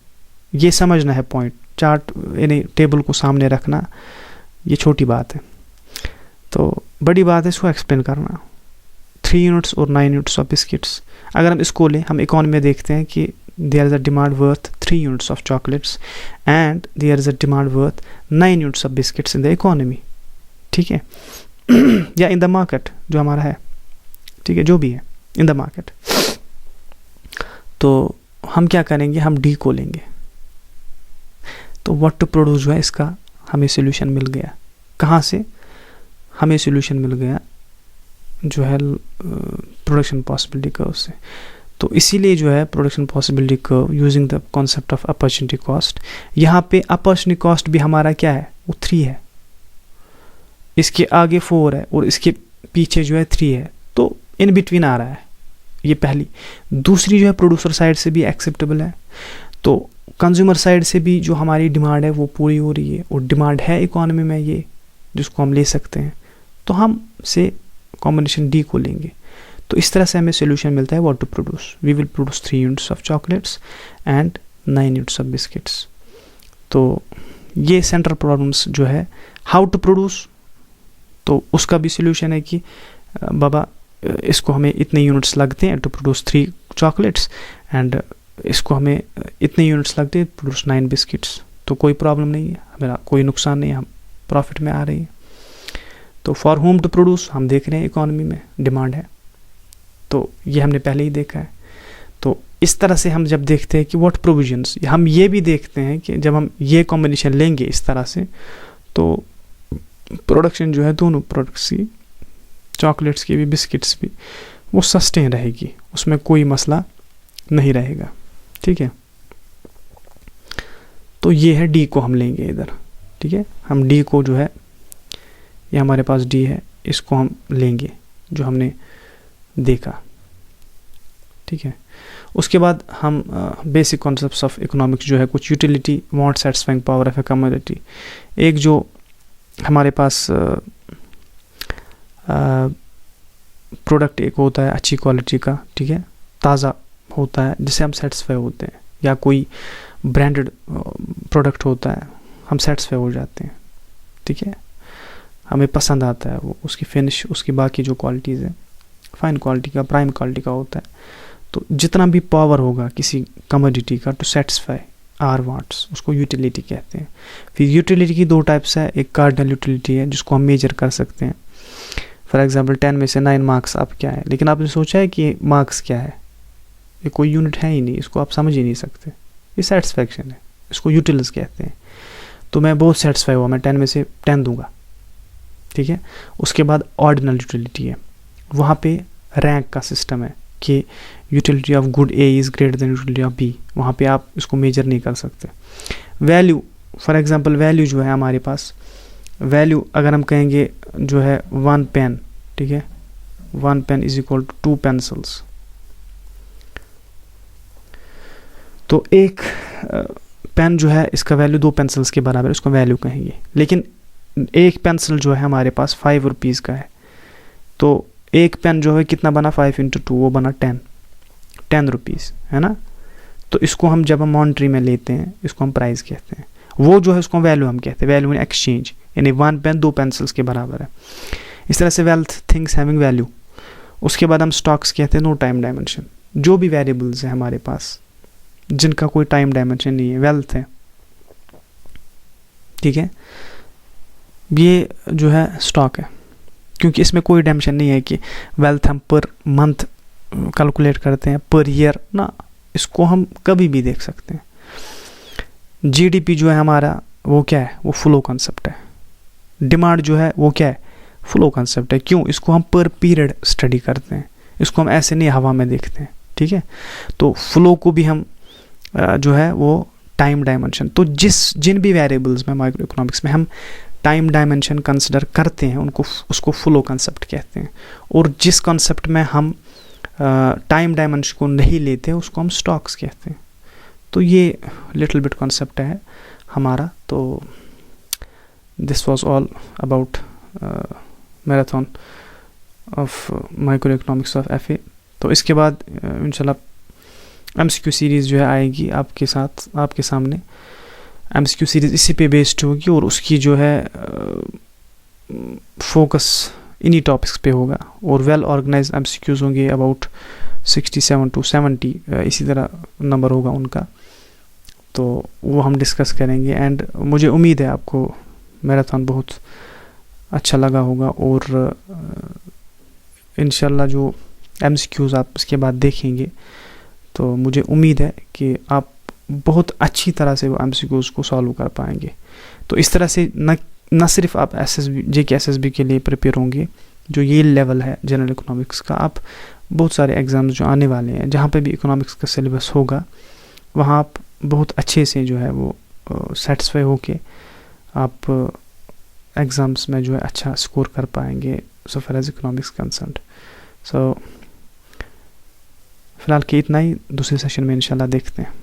ये समझना है पॉइंट, चार्ट यानी टेबल को सामने रखना, ये छोटी बात है। तो बड़ी बात है इसको एक्सप्लेन करना। 3 यूनिट्स और 9 यूनिट्स ऑफ बिस्किट्स, अगर हम इसको लें, हम इकोनॉमी में देखते हैं कि there is a demand worth 3 units of chocolates and there is a demand worth 9 units of biscuits in the economy, ठीक है। या इन द मार्केट जो हमारा है, ठीक है, जो भी है इन द मार्केट। तो हम क्या करेंगे, हम डी को लेंगे। तो व्हाट टू प्रोड्यूस जो है इसका हमें सोल्यूशन मिल गया। कहाँ से हमें सोल्यूशन मिल गया, जो है प्रोडक्शन पॉसिबिलिटी कर्व से। तो इसीलिए जो है production possibility curve using the concept of opportunity cost, यहाँ पे अपॉर्चुनिटी कॉस्ट भी हमारा क्या है, वो 3 है, इसके आगे 4 है और इसके पीछे जो है 3 है, तो इन बिटवीन आ रहा है, ये पहली। दूसरी जो है प्रोड्यूसर साइड से भी एक्सेप्टेबल है, तो कंज्यूमर साइड से भी जो हमारी डिमांड है वो पूरी हो रही है, और डिमांड है इकोनॉमी में ये जिसको हम ले सकते हैं, तो हम से कॉम्बिनेशन डी को लेंगे। तो इस तरह से हमें सोल्यूशन मिलता है what to produce. We will produce 3 units of chocolates and 9 units of biscuits. तो ये सेंट्रल प्रॉब्लम्स जो है हाउ टू प्रोड्यूस, तो उसका भी सोल्यूशन है कि बाबा इसको हमें इतने यूनिट्स लगते हैं टू प्रोड्यूस 3 चॉकलेट्स, एंड इसको हमें इतने यूनिट्स लगते हैं प्रोड्यूस 9 बिस्किट्स। तो कोई प्रॉब्लम नहीं है, हमारा कोई नुकसान नहीं है, हम प्रॉफिट में आ रही है। तो फॉर होम टू प्रोड्यूस हम देख रहे हैं इकोनॉमी में डिमांड है, तो ये हमने पहले ही देखा है। तो इस तरह से हम जब देखते हैं कि व्हाट प्रोविजंस, हम ये भी देखते हैं कि जब हम ये कॉम्बिनेशन लेंगे इस तरह से, तो प्रोडक्शन जो है दोनों प्रोडक्ट्स की, चॉकलेट्स की भी बिस्किट्स भी, वो सस्टेन रहेगी, उसमें कोई मसला नहीं रहेगा, ठीक है। तो ये है डी को हम लेंगे इधर, ठीक है। हम डी को जो है, ये हमारे पास डी है, इसको हम लेंगे जो हमने देखा, ठीक है। उसके बाद हम बेसिक कॉन्सेप्ट्स ऑफ इकोनॉमिक्स जो है, कुछ utility, want, satisfying power of A commodity. एक जो हमारे पास प्रोडक्ट एक होता है अच्छी क्वालिटी का, ठीक है, ताज़ा होता है, जिससे हम सेटिस्फाई होते हैं, या कोई ब्रांडेड प्रोडक्ट होता है, हम सेटिस्फाई हो जाते हैं, ठीक है, हमें पसंद आता है वो, उसकी फिनिश, उसकी बाकी जो क्वालिटीज़ हैं, फाइन क्वालिटी का, प्राइम क्वालिटी का होता है। तो जितना भी पावर होगा किसी कमोडिटी का टू सेटिस्फाई आर वांट्स, उसको यूटिलिटी कहते हैं। फिर यूटिलिटी की 2 टाइप्स है, एक कार्डिनल यूटिलिटी है जिसको हम मेजर कर सकते हैं। फॉर एग्जांपल 10 में से 9 मार्क्स आप क्या है, लेकिन आपने सोचा है कि मार्क्स क्या है, ये कोई यूनिट है ही नहीं, इसको आप समझ ही नहीं सकते, ये सेटिस्फैक्शन है, इसको यूटिल्स कहते हैं। तो मैं बहुत सेटिस्फाई हुआ, मैं 10 में से 10 दूंगा, ठीक है। उसके बाद ऑर्डिनल यूटिलिटी है, वहाँ पे रैंक का सिस्टम है कि utility of good A is greater than utility of B, वहाँ पे आप इसको मेजर नहीं कर सकते। वैल्यू, फॉर एग्जांपल वैल्यू जो है हमारे पास, वैल्यू अगर हम कहेंगे जो है 1 पेन, ठीक है, 1 pen is equal to 2 pencils, तो एक पेन जो है इसका वैल्यू 2 पेंसिल्स के बराबर, इसको वैल्यू कहेंगे। लेकिन एक पेंसिल जो है हमारे पास 5 रुपीज़ का है, तो एक पेन जो है कितना बना, 5 × 2, वो बना 10 रुपीज़, है ना। तो इसको हम जब हम मॉनेटरी में लेते हैं, इसको हम प्राइस कहते हैं, वो जो है उसको वैल्यू हम कहते हैं, वैल्यू इन एक्सचेंज, यानी 1 पेन 2 पेंसिल्स के बराबर है। इस तरह से वेल्थ, थिंग्स हैविंग वैल्यू। उसके बाद हम स्टॉक्स कहते हैं, नो टाइम डायमेंशन, जो भी वेरिएबल्स हैं हमारे पास जिनका कोई टाइम डायमेंशन नहीं है, वेल्थ है, ठीक है। ये जो है स्टॉक है, क्योंकि इसमें कोई डायमेंशन नहीं है कि वेल्थ हम पर मंथ कैलकुलेट करते हैं, पर ईयर ना, इसको हम कभी भी देख सकते हैं। जीडीपी जो है हमारा, वो क्या है, वो फ्लो कॉन्सेप्ट है। डिमांड जो है वो क्या है, फ्लो कॉन्सेप्ट है। क्यों, इसको हम पर पीरियड स्टडी करते हैं, इसको हम ऐसे नहीं हवा में देखते हैं, ठीक है। तो फ्लो को भी हम जो है वो टाइम डायमेंशन, तो जिन भी वेरिएबल्स में माइक्रो इकोनॉमिक्स में हम टाइम डायमेंशन कंसिडर करते हैं, उसको फ्लो कॉन्सेप्ट कहते हैं। और जिस कॉन्सेप्ट में हम टाइम डायमेंशन को नहीं लेते, उसको हम स्टॉक्स कहते हैं। तो ये लिटिल बिट कॉन्सेप्ट है हमारा। तो this was all about marathon of micro economics of FA. तो इसके बाद इंशाल्लाह एमसीक्यू सीरीज़ जो है आएगी आपके साथ, आपके सामने। एमसीक्यू सीरीज़ इसी पे बेस्ड होगी और उसकी जो है फोकस इन्हीं टॉपिक्स पे होगा और वेल ऑर्गेनाइज एमसीक्यूज़ होंगे, अबाउट 67 to 70 इसी तरह नंबर होगा उनका। तो वो हम डिस्कस करेंगे एंड मुझे उम्मीद है आपको मैराथन बहुत अच्छा लगा होगा। और इंशाल्लाह जो MCQs आप इसके बाद देखेंगे तो मुझे उम्मीद है कि आप बहुत अच्छी तरह से वो MCQs को सॉल्व कर पाएंगे। तो इस तरह से न सिर्फ आप JK SSB के लिए प्रिपेयर होंगे, जो ये लेवल है जनरल इकोनॉमिक्स का, आप बहुत सारे एग्ज़ाम्स जो आने वाले हैं जहाँ पे भी इकोनॉमिक्स का सिलेबस होगा वहाँ आप बहुत अच्छे से जो है वो सेटिस्फाई होके आप एग्ज़ाम्स में जो है अच्छा स्कोर कर पाएंगे सो फार एज इकोनॉमिक्स कंसर्न्ड। सो फ़िलहाल के इतना ही, दूसरे सेशन में इंशाल्लाह देखते हैं।